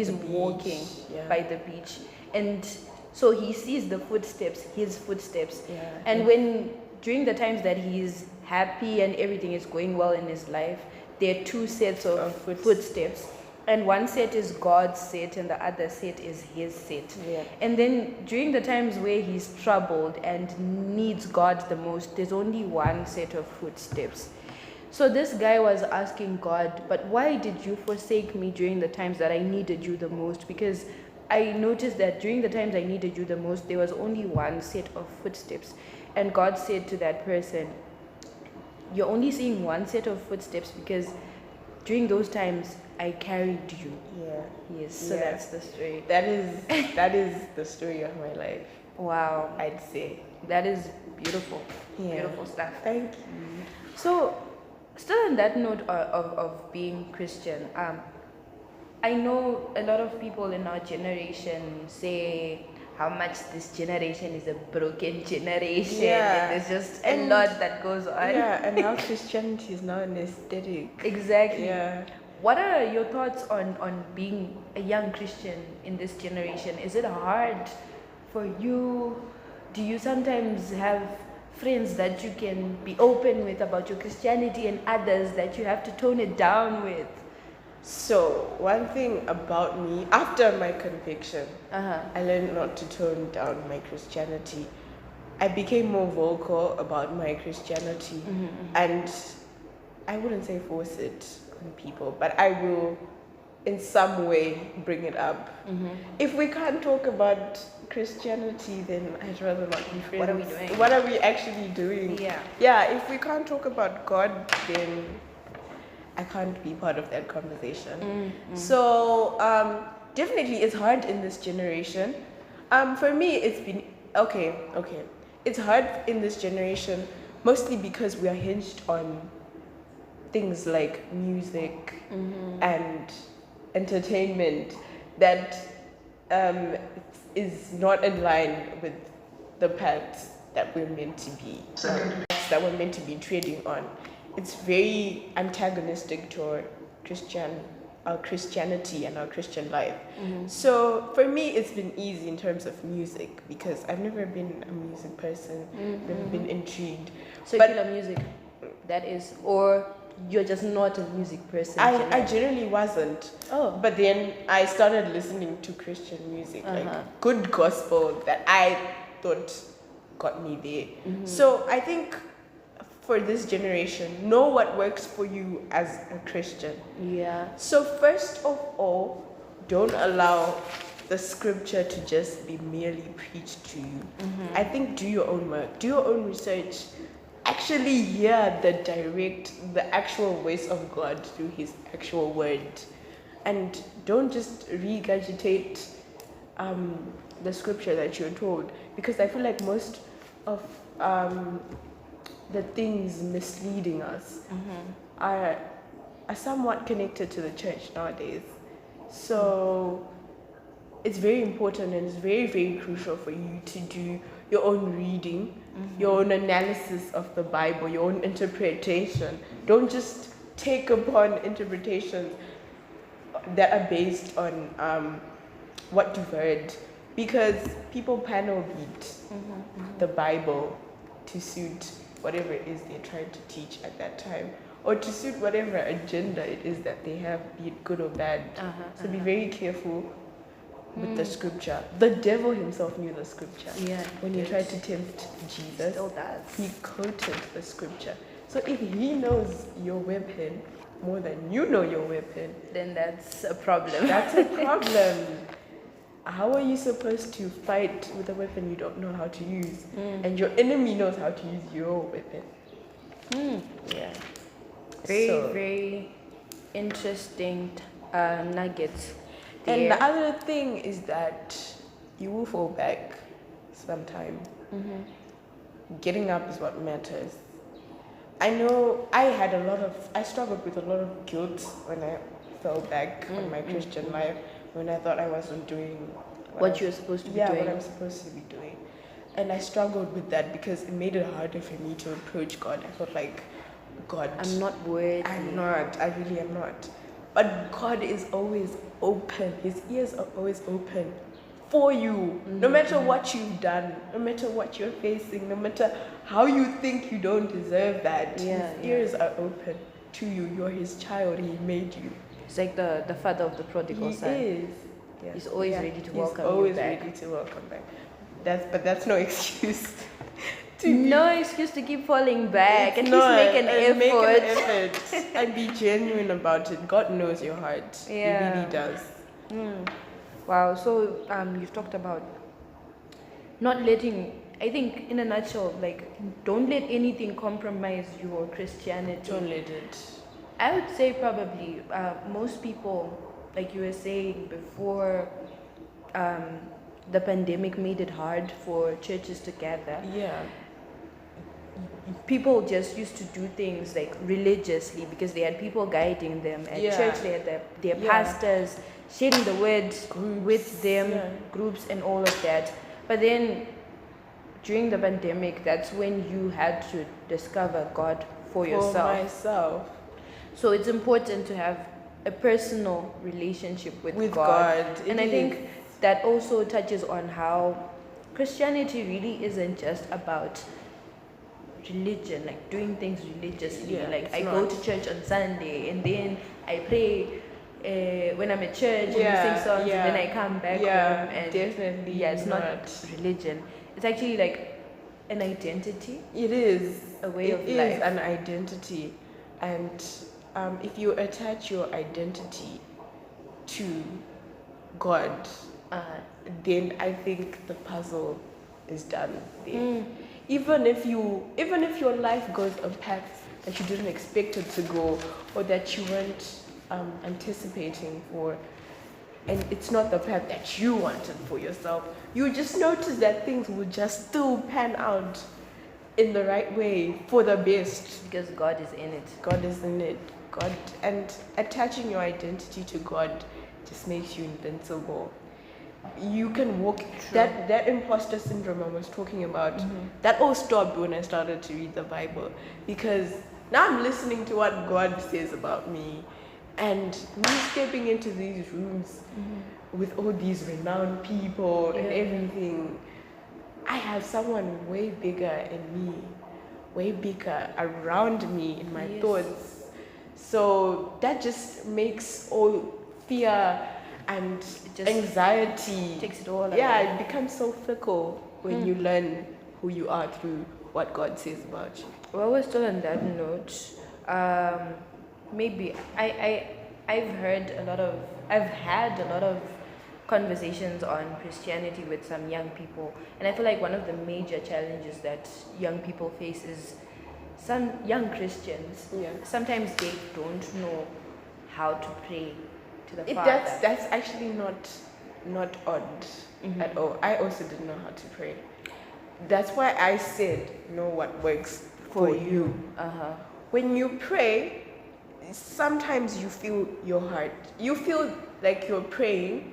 the beach, and so he sees the footsteps, his footsteps. Yeah. And during the times that he's happy and everything is going well in his life, there are two sets of footsteps. And one set is God's set and the other set is his set. Yeah. And then during the times where he's troubled and needs God the most, there's only one set of footsteps. So this guy was asking God, but why did you forsake me during the times that I needed you the most? Because I noticed that during the times I needed you the most, there was only one set of footsteps. And God said to that person, you're only seeing one set of footsteps because during those times I carried you. Yeah. Yes. So that's the story. That is the story of my life. Wow. I'd say. That is beautiful. Yeah. Beautiful stuff. Thank you. So, still on that note of being Christian, I know a lot of people in our generation say how much this generation is a broken generation. Yeah. And there's just a lot that goes on. Yeah, and now Christianity is now an aesthetic. Exactly. Yeah. What are your thoughts on being a young Christian in this generation? Is it hard for you? Do you sometimes have friends that you can be open with about your Christianity and others that you have to tone it down with? So, one thing about me, after my conviction, I learned not to tone down my Christianity. I became more vocal about my Christianity, and I wouldn't say force it on people, but I will in some way bring it up. If we can't talk about Christianity, then I'd rather not be friends. What are we doing? What are we actually doing? Yeah, if we can't talk about God, then I can't be part of that conversation. So definitely it's hard in this generation. For me, it's been okay. It's hard in this generation, mostly because we are hinged on things like music and entertainment that is not in line with the paths that we're meant to be, that we're meant to be treading on. It's very antagonistic to our Christianity and our Christian life. So for me, it's been easy in terms of music because I've never been a music person, never been intrigued. So you feel music, that is, or you're just not a music person? I generally wasn't. But then I started listening to Christian music, like good gospel that I thought got me there. So I think for this generation, know what works for you as a Christian. Yeah. So first of all, don't allow the scripture to just be merely preached to you. I think do your own work, do your own research. Actually hear the actual voice of God through his actual word. And don't just regurgitate the scripture that you're told. Because I feel like most of the things misleading us are are somewhat connected to the church nowadays. So it's very important and it's very, very crucial for you to do your own reading, your own analysis of the Bible, your own interpretation. Don't just take upon interpretations that are based on what you've heard, because people panel beat the Bible to suit whatever it is they're trying to teach at that time, or to suit whatever agenda it is that they have, be it good or bad. So be very careful with the scripture. The devil himself knew the scripture. Yeah, When he tried to tempt Jesus, Still does. he quoted the scripture. So if he knows your weapon more than you know your weapon, Then that's a problem. that's a problem. How are you supposed to fight with a weapon you don't know how to use? And your enemy knows how to use your weapon. Yeah. Very, So- very interesting nuggets. And there. the other thing is that you will fall back sometime. Getting up is what matters. I know I struggled with a lot of guilt when I fell back on my Christian life, when I thought I wasn't doing What you're supposed to be what doing. I'm supposed to be doing. And I struggled with that because it made it harder for me to approach God. I felt like, God, I'm not worthy. I'm not. I really am not. But God is always open. His ears are always open for you. No matter what you've done, no matter what you're facing, no matter how you think you don't deserve that, his ears are open to you. You're his child. He made you. It's like the father of the prodigal He son. is. Yes. He's always ready to welcome He's always you back. ready to welcome back. That's no excuse. No excuse to keep falling back. At least No, make an and effort. Make an effort and be genuine about it. God knows your heart. He really does. Wow. So you've talked about not letting. I think in a nutshell, like, don't let anything compromise your Christianity. Don't let it. I would say probably most people, like you were saying before, the pandemic made it hard for churches to gather. Yeah. People just used to do things like religiously because they had people guiding them. At church, they had their pastors sharing the word with them, groups and all of that. But then during the pandemic, that's when you had to discover God for yourself. For myself. So it's important to have a personal relationship with God. And I think that also touches on how Christianity really isn't just about religion, like doing things religiously. Like I go to church on Sunday and then I pray when I'm at church and we sing songs and then I come back home. And definitely. it's not religion. It's actually like an identity. It is a way of life. It is an identity, and if you attach your identity to God, then I think the puzzle is done there. Even if your life goes a path that you didn't expect it to go, or that you weren't anticipating for, and it's not the path that you wanted for yourself, you just notice that things will just still pan out in the right way for the best. Because God is in it. God is in it. God, and attaching your identity to God just makes you invincible. You can walk that imposter syndrome I was talking about. That all stopped when I started to read the Bible, because now I'm listening to what God says about me, and me stepping into these rooms with all these renowned people and everything. I have someone way bigger in me, way bigger around me in my thoughts. So that just makes all fear and anxiety, takes it all away. It becomes so fickle when you learn who you are through what God says about you. Well, we're still on that note. Maybe I've had a lot of conversations on Christianity with some young people, and I feel like one of the major challenges that young people face is some young Christians. Sometimes they don't know how to pray to the Father. That's actually not odd at all. I also didn't know how to pray. That's why I said know what works for you. When you pray, sometimes you feel your heart. You feel like you're praying,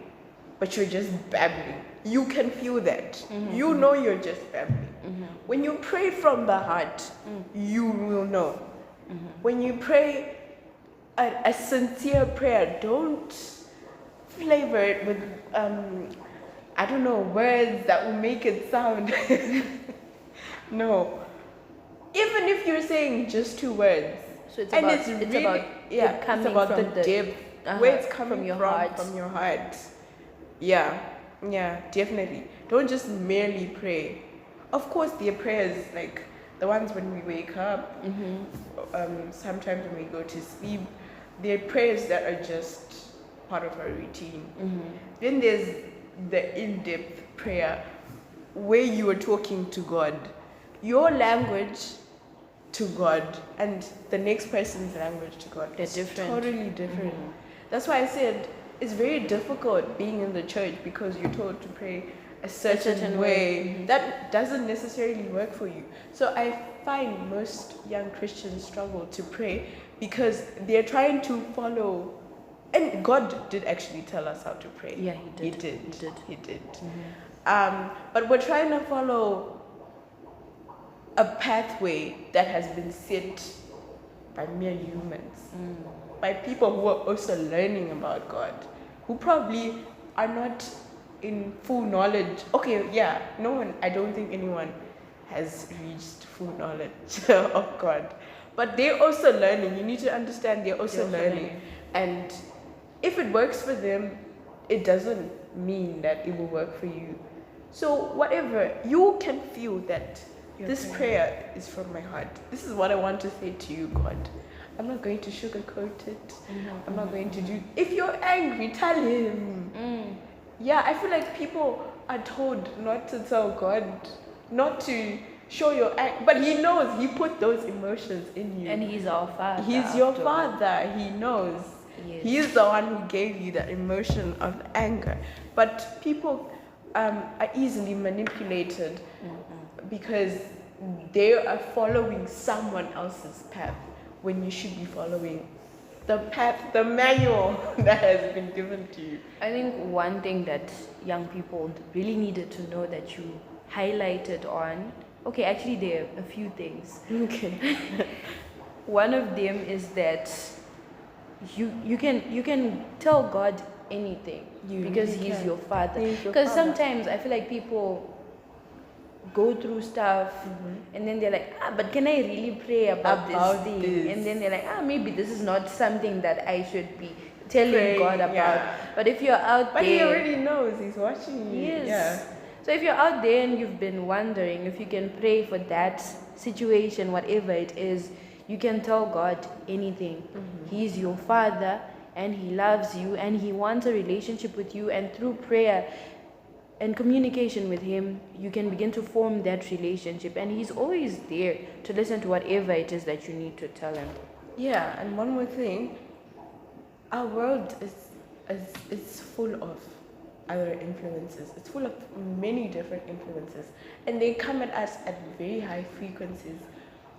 but you're just babbling. You can feel that. You know you're just babbling. When you pray from the heart, you will know. When you pray a sincere prayer, don't flavor it with, I don't know, words that will make it sound. No. Even if you're saying just 2 words, So it's and about, it's it's really, about yeah, it coming it's about from the depth, where it's coming from your heart. from your heart. Yeah, definitely. Don't just merely pray. Of course, there are prayers like the ones when we wake up, sometimes when we go to sleep. There are prayers that are just part of our routine. Then there's the in-depth prayer where you are talking to God, your language to God, and the next person's language to God. They're different. Totally different. That's why I said it's very difficult being in the church because you're told to pray a certain way. That doesn't necessarily work for you. So I find most young Christians struggle to pray because they're trying to follow. And God did actually tell us how to pray. Yeah, He did. He did. But we're trying to follow a pathway that has been set by mere humans, by people who are also learning about God, who probably are not in full knowledge. Okay, yeah, I don't think anyone has reached full knowledge of God. But they're also learning. You need to understand they're also learning. And if it works for them, it doesn't mean that it will work for you. So whatever, you can feel that this prayer is from my heart. This is what I want to say to you, God. I'm not going to sugarcoat it. I'm not going to do... If you're angry, tell Him. Yeah, I feel like people are told not to tell God, not to show your anger. But He knows. He put those emotions in you. And He's our Father. He's your Father. He knows. Yes. He is the one who gave you that emotion of anger. But people are easily manipulated because they are following someone else's path when you should be following the path, the manual that has been given to you. I think one thing that young people really needed to know that you highlighted on, okay, actually there are a few things. Okay. One of them is that you can tell God anything because He's your Father. Because sometimes I feel like people go through stuff and then they're like, but can I really pray about this thing? And then they're like, maybe this is not something that I should be telling God about. Yeah. But if you're out there... But He already knows. He's watching you. Yes. Yeah. So if you're out there and you've been wondering if you can pray for that situation, whatever it is, you can tell God anything. He's your Father and He loves you and He wants a relationship with you, and through prayer and communication with Him, you can begin to form that relationship, and He's always there to listen to whatever it is that you need to tell Him. Yeah, and one more thing, our world is full of other influences. It's full of many different influences, and they come at us at very high frequencies,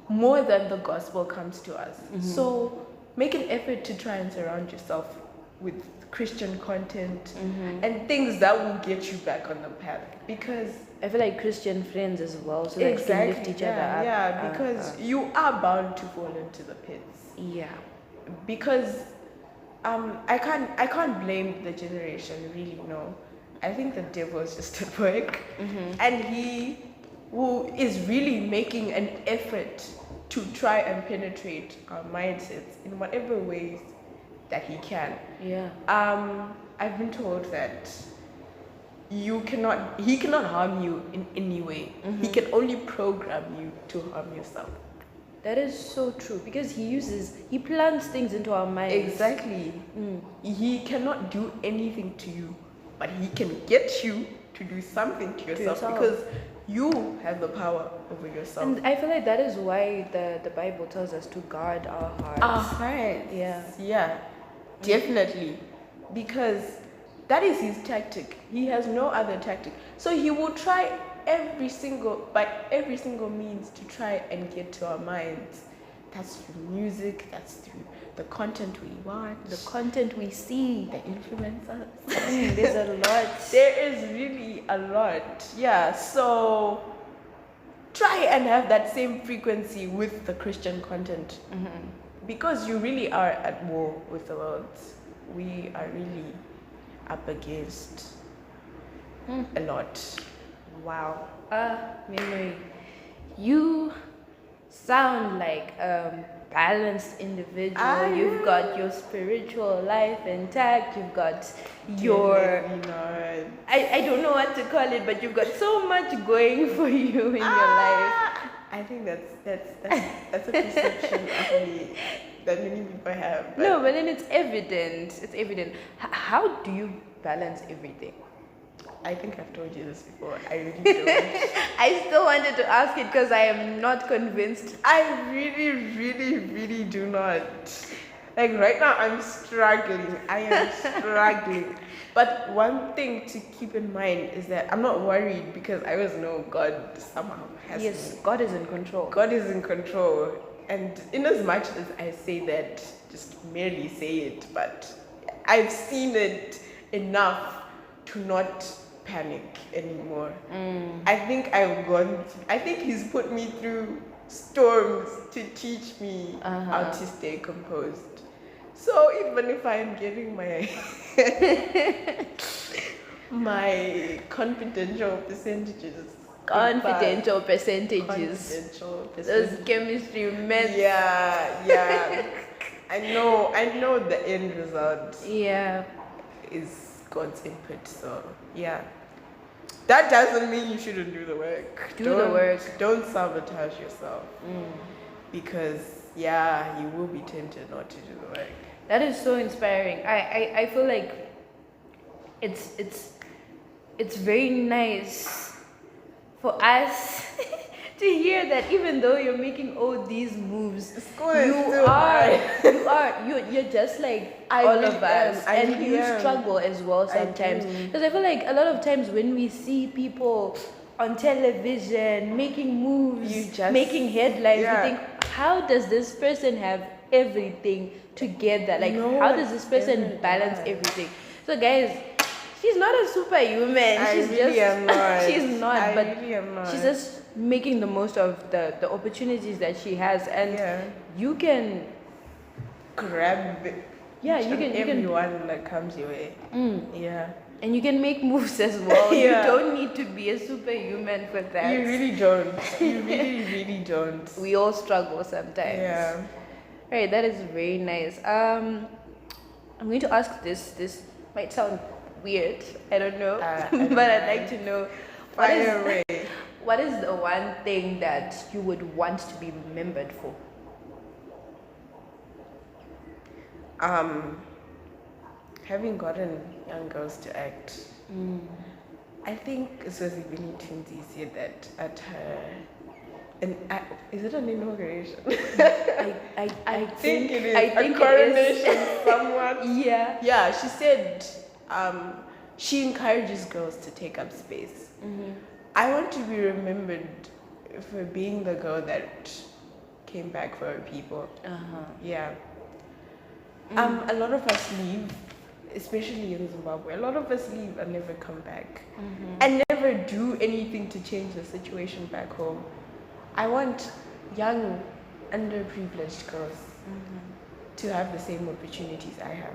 more than the gospel comes to us. So make an effort to try and surround yourself with Christian content and things that will get you back on the path, because I feel like Christian friends as well, so that you can lift each other up. Yeah, because you are bound to fall into the pits. Yeah. Because I can't blame the generation, really, no. I think the devil is just at work, and he is really making an effort to try and penetrate our mindsets in whatever ways that he can. Yeah. I've been told that he cannot harm you in any way. He can only program you to harm yourself. That is so true, because he plants things into our minds. Exactly. He cannot do anything to you, but he can get you to do something to yourself, because you have the power over yourself. And I feel like that is why the Bible tells us to guard our hearts. Our hearts. Yeah. Definitely. Because that is his tactic. He has no other tactic. So he will try by every single means to try and get to our minds. That's through music, that's through the content we watch, The content we see. the influencers. There's a lot. There is really a lot. Yeah, so try and have that same frequency with the Christian content. Because you really are at war with the world. We are really up against a lot. Wow. Memory. You sound like a balanced individual. You've got your spiritual life intact. You've got your... I don't know what to call it, but you've got so much going for you in your life. I think that's a perception of me that many people have. No, but then it's evident. It's evident. How do you balance everything? I think I've told you this before. I really don't. I still wanted to ask it because I am not convinced. I really do not. Like right now, I'm struggling. I am struggling. But one thing to keep in mind is that I'm not worried because I always know God somehow has Yes, me. God is in control. God is in control. And in as much as I say that, just merely say it, but I've seen it enough to not panic anymore. I think he's put me through storms to teach me how to stay composed. So even if I'm getting my my confidential percentages, Those chemistry meds. yeah, I know the end result is God's input. So yeah, that doesn't mean you shouldn't do the work. Don't sabotage yourself because you will be tempted not to do the work. That is so inspiring. I feel like it's very nice for us to hear that even though you're making all these moves, you're just like all of us, and you struggle as well sometimes. Because I feel like a lot of times when we see people on television making moves, making headlines, we think, how does this person have everything together? Like, how does this person balance everything? So guys, she's not a superhuman. She's not. She's just making the most of the opportunities that she has, and you can grab it. Yeah, you can everyone that comes your way. And you can make moves as well. You don't need to be a superhuman for that. You really don't. You really don't. We all struggle sometimes. Yeah. Right, that is very nice. I'm going to ask this. This might sound weird. I don't know, but I'd like to know. What is the one thing that you would want to be remembered for? Having gotten young girls to act. I think Susie Winnie Twinsie said that at her, is it an inauguration? I think it is a coronation somewhat. Yeah, she said she encourages girls to take up space. I want to be remembered for being the girl that came back for her people. Yeah. A lot of us leave, especially in Zimbabwe. A lot of us leave and never come back, and never do anything to change the situation back home. I want young, underprivileged girls to have the same opportunities I have.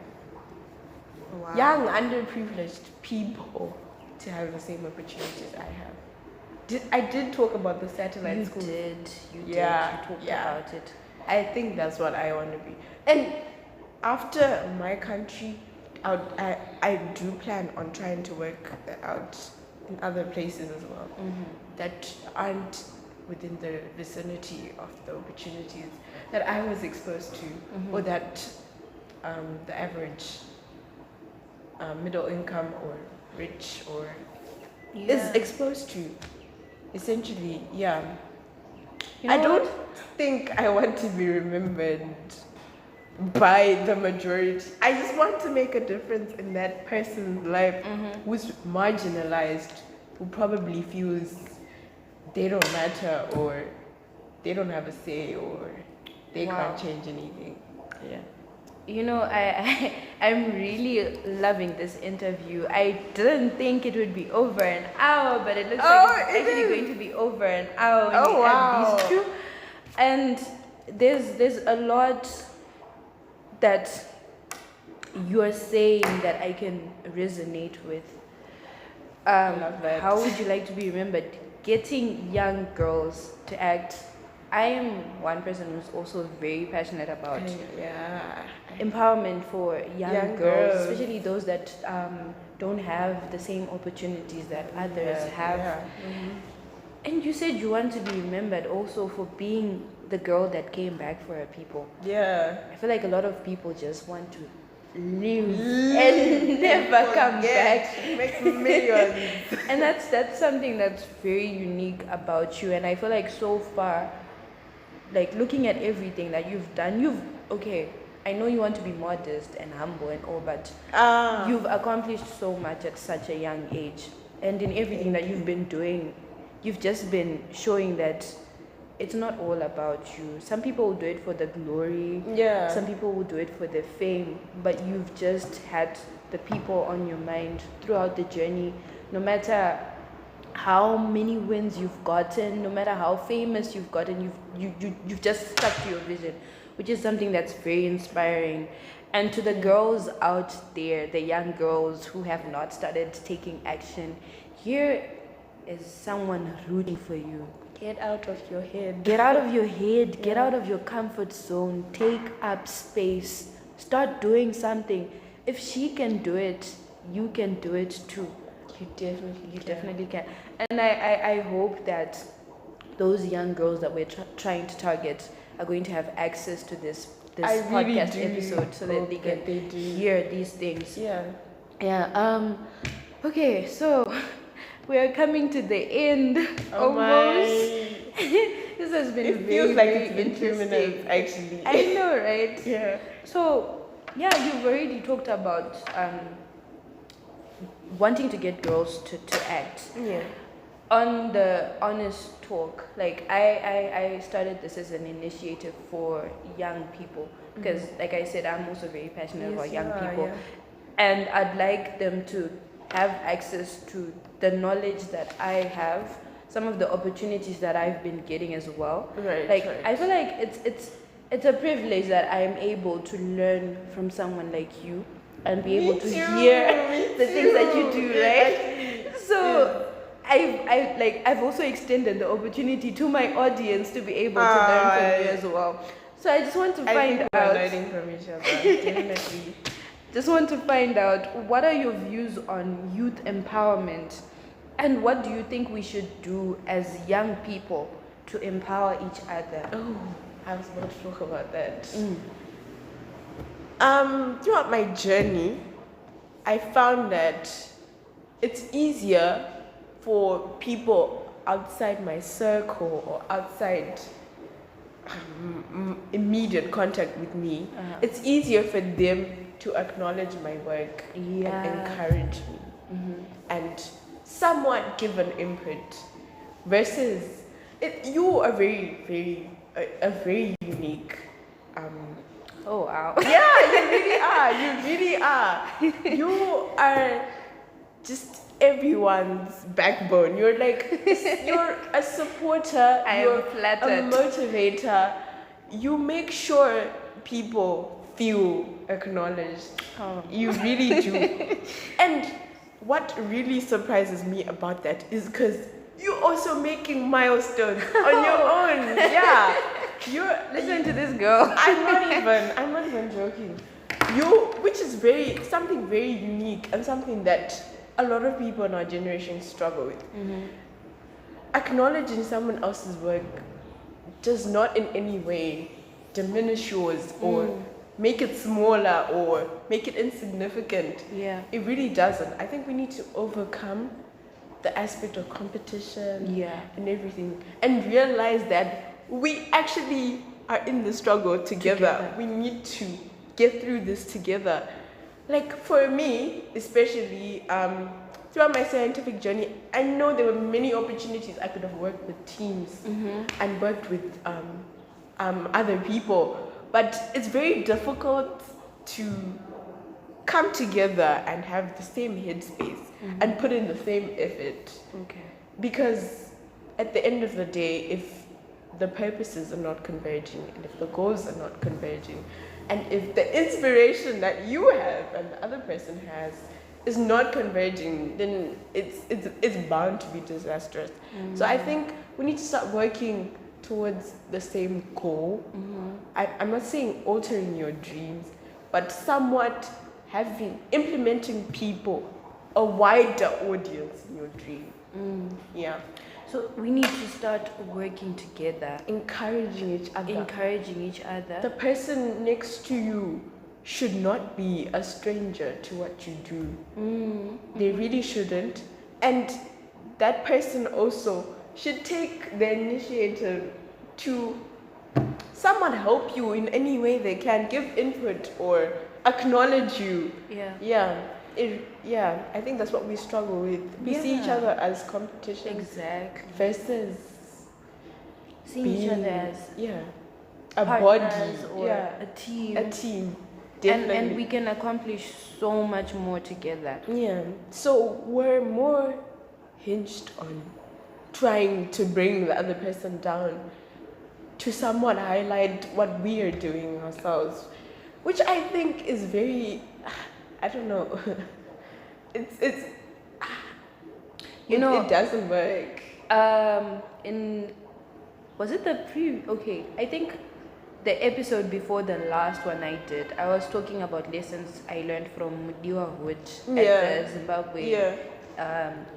Wow. Young, underprivileged people to have the same opportunities I have. I did talk about the satellite school. You did. You talked about it. I think that's what I want to be. And after my country, I do plan on trying to work out in other places as well that aren't within the vicinity of the opportunities that I was exposed to, or that the average middle income or rich or is exposed to. Essentially, I don't think I want to be remembered by the majority. I just want to make a difference in that person's life who's marginalized, who probably feels they don't matter, or they don't have a say, or they Wow. can't change anything. Yeah. You know, I'm really loving this interview. I didn't think it would be over an hour, but it looks like it's actually going to be over an hour when we add these two. And there's a lot that you're saying that I can resonate with. Love that. How would you like to be remembered? Getting young girls to act. I am one person who's also very passionate about empowerment for young girls, especially those that don't have the same opportunities that others have. And you said you want to be remembered also for being the girl that came back for her people. Yeah. I feel like a lot of people just want to live and never come back. Make millions. And that's something that's very unique about you. And I feel like so far, like looking at everything that you've done, I know you want to be modest and humble and all, but you've accomplished so much at such a young age. And in everything that you've been doing, you've just been showing that it's not all about you. Some people will do it for the glory. Yeah. Some people will do it for the fame. But you've just had the people on your mind throughout the journey. No matter how many wins you've gotten, no matter how famous you've gotten, you've just stuck to your vision, which is something that's very inspiring. And to the girls out there, the young girls who have not started taking action, here is someone rooting for you. Get out of your head. Get out of your head. Get out of your comfort zone. Take up space. Start doing something. If she can do it, you can do it too. You definitely can. And I hope that those young girls that we're trying to target are going to have access to this podcast episode so that they can hear these things. Yeah. Okay, so we are coming to the end almost. This has been It feels like it's been 2 minutes, actually. I know, right? Yeah. So, yeah, you've already talked about wanting to get girls to act. Yeah. On the honest talk, like I started this as an initiative for young people because, like I said, I'm also very passionate about young people, and I'd like them to have access to the knowledge that I have, some of the opportunities that I've been getting as well. I feel like it's a privilege that I am able to learn from someone like you and be able to hear the things that you do, right? So I've also extended the opportunity to my audience to be able to learn from you as well. So I just want to find out. We're learning from each other, definitely. Just want to find out, what are your views on youth empowerment, and what do you think we should do as young people to empower each other? Oh, I was about to talk about that. Throughout my journey, I found that it's easier for people outside my circle or outside immediate contact with me. It's easier for them to acknowledge my work and encourage me and somewhat give an input versus you are very unique. Oh wow. Yeah, you really are. You are just everyone's backbone. You're a supporter. You're flattered. A motivator. You make sure people feel acknowledged. You really do. And what really surprises me about that is because you're also making milestones on your own. Yeah. Listen to this girl. I'm not even joking. Which is something very unique and something that a lot of people in our generation struggle with. Acknowledging someone else's work does not in any way diminish yours or make it smaller or make it insignificant. Yeah. It really doesn't. I think we need to overcome the aspect of competition and everything and realize that we actually are in the struggle together. We need to get through this together. Like for me, especially throughout my scientific journey, I know there were many opportunities I could have worked with teams and worked with other people, but it's very difficult to come together and have the same headspace and put in the same effort. Okay. Because at the end of the day, if the purposes are not converging, and if the goals are not converging, and if the inspiration that you have and the other person has is not converging, then it's bound to be disastrous. So I think we need to start working towards the same goal. I'm not saying altering your dreams, but somewhat implementing people, a wider audience in your dream. Yeah. So we need to start working together, Encouraging each other. The person next to you should not be a stranger to what you do. They really shouldn't. And that person also should take the initiative to somewhat help you in any way they can, give input or acknowledge you. I think that's what we struggle with. We see each other as competition. Exactly. Versus seeing each other as a partners body or a team. A team. Definitely. And we can accomplish so much more together. Yeah. So we're more hinged on trying to bring the other person down to somewhat highlight what we are doing ourselves, which I think is very, I don't know. It doesn't work. Was it the I think the episode before the last one I did, I was talking about lessons I learned from Mudiwa Hood at the Zimbabwe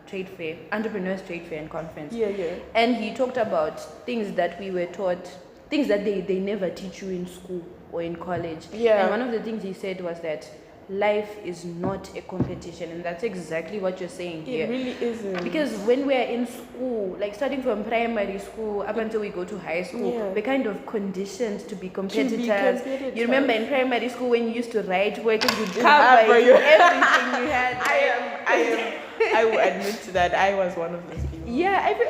trade fair, entrepreneurs trade fair and conference. And he talked about things that we were taught, things that they never teach you in school or in college. And one of the things he said was that life is not a competition, and that's exactly what you're saying here. It really isn't. Because when we're in school, like starting from primary school up until we go to high school, we're kind of conditioned to be competitors. You remember in primary school when you used to write work and you'd cover everything you had. I will admit to that. I was one of those people.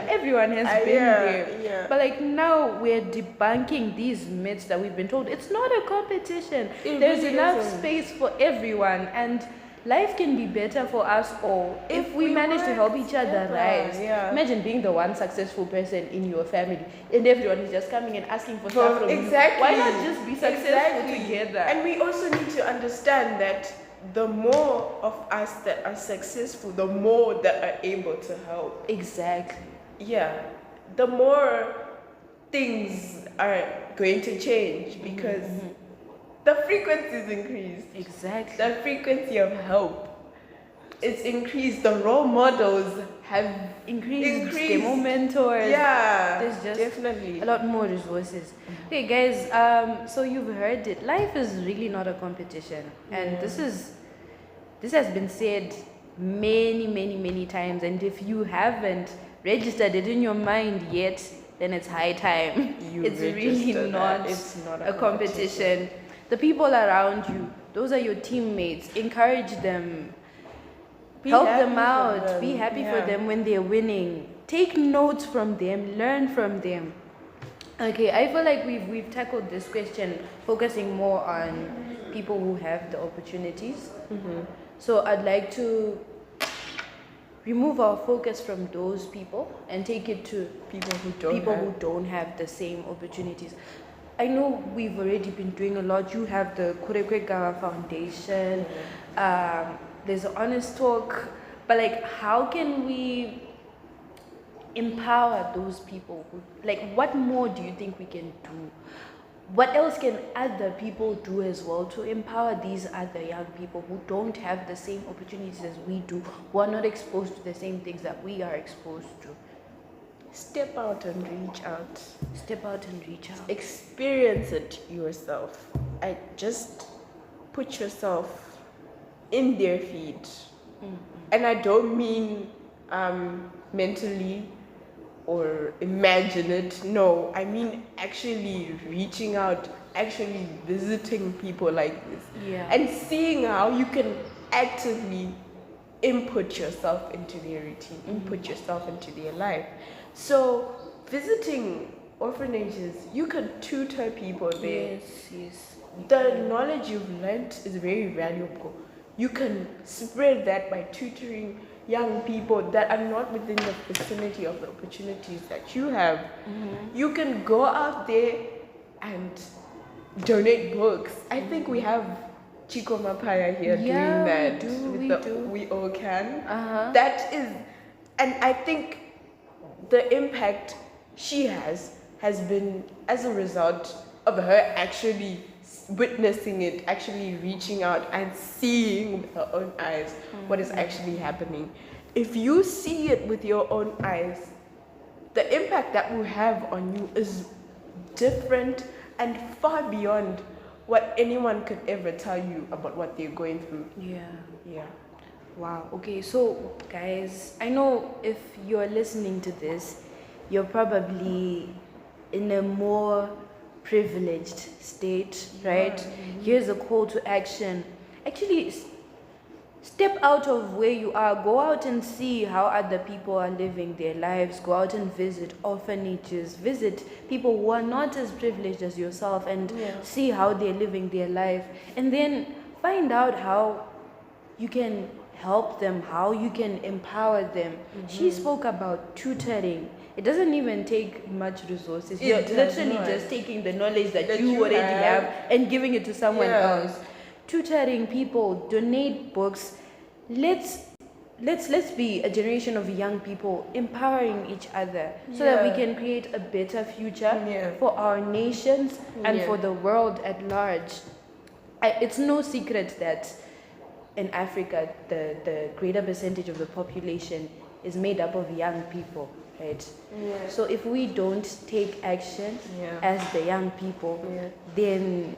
Everyone has been there. But like now we're debunking these myths that we've been told. It's not a competition. There's really enough space for everyone, and life can be better for us all if we manage to help each other rise. Imagine being the one successful person in your family and everyone is just coming and asking for stuff from you. Why not just be successful together? And we also need to understand that the more of us that are successful, the more that are able to help. Exactly. The more things are going to change because the frequency is increased. Exactly. The frequency of help is increased. The role models have increased. The more mentors. There's just definitely a lot more resources. Okay, guys. So you've heard it. Life is really not a competition, and this has been said many times. And if you haven't registered it in your mind yet, then it's high time. It's really not a competition. The people around you, those are your teammates. Encourage them. Help them out. Be happy for them when they're winning. Take notes from them. Learn from them. Okay, I feel like we've tackled this question focusing more on people who have the opportunities. So I'd like to remove our focus from those people and take it to people who don't have the same opportunities. I know we've already been doing a lot. You have the Kurekwega Foundation. There's an Honest Talk. But like, how can we empower those people? What more do you think we can do? What else can other people do as well to empower these other young people who don't have the same opportunities as we do, who are not exposed to the same things that we are exposed to? Step out and reach out. Experience it yourself. Just put yourself in their feet. And I don't mean mentally or imagine it. No, I mean actually reaching out, actually visiting people like this. And seeing how you can actively input yourself into their routine, input yourself into their life. So visiting orphanages, you can tutor people there. Yes. The knowledge you've learned is very valuable. You can spread that by tutoring young people that are not within the vicinity of the opportunities that you have. You can go out there and donate books. I think we have Chico Mapaya here doing that We All Can. That is, and I think the impact she has been as a result of her actually witnessing it, actually reaching out and seeing with her own eyes what is actually happening. If you see it with your own eyes, the impact that will have on you is different and far beyond what anyone could ever tell you about what they're going through. Yeah. Wow. Okay, so guys, I know if you're listening to this, you're probably in a more privileged state, right? Here's a call to action. Actually, step out of where you are. Go out and see how other people are living their lives. Go out and visit orphanages. Visit people who are not as privileged as yourself and see how they're living their life. And then find out how you can help them, how you can empower them. She spoke about tutoring. It doesn't even take much resources. You're literally just taking the knowledge that you already have and giving it to someone else. Tutoring people, donate books. Let's be a generation of young people empowering each other so that we can create a better future for our nations and for the world at large. It's no secret that in Africa, the greater percentage of the population is made up of young people, right? So if we don't take action as the young people, then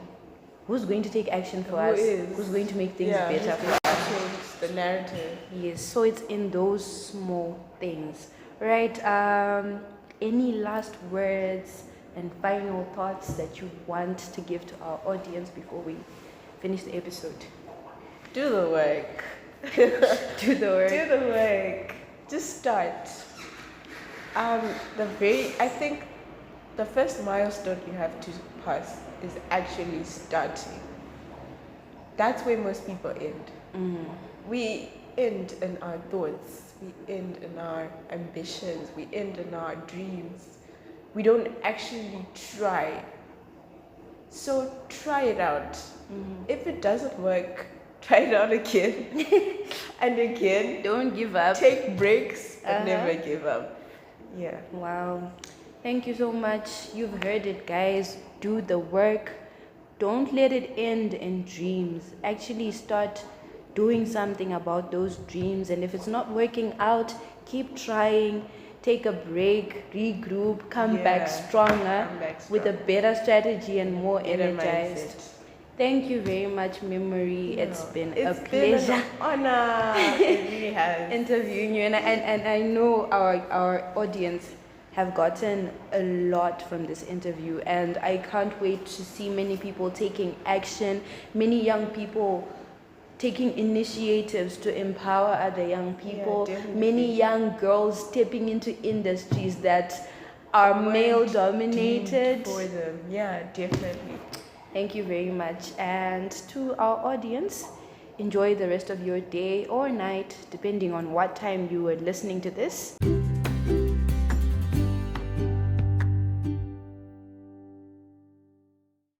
who's going to take action for us? Who's going to make things better for us? Change the narrative. Yes, so it's in those small things, right? Any last words and final thoughts that you want to give to our audience before we finish the episode? Do the work. Do the work. Do the work. Just start. I think the first milestone you have to pass is actually starting. That's where most people end. We end in our thoughts. We end in our ambitions. We end in our dreams. We don't actually try. So try it out. If it doesn't work, try it out again and again. Don't give up. Take breaks, but never give up. Yeah. Wow. Thank you so much. You've heard it, guys. Do the work. Don't let it end in dreams. Actually start doing something about those dreams. And if it's not working out, keep trying. Take a break, regroup, come back stronger with a better strategy and more energized. Thank you very much, Memory. It's been a pleasure. An honor. It really has. Interviewing you, and I know our audience have gotten a lot from this interview, and I can't wait to see many people taking action, many young people taking initiatives to empower other young people, many young girls stepping into industries that are male dominated. For them. Yeah, definitely. Thank you very much. And to our audience, enjoy the rest of your day or night, depending on what time you were listening to this.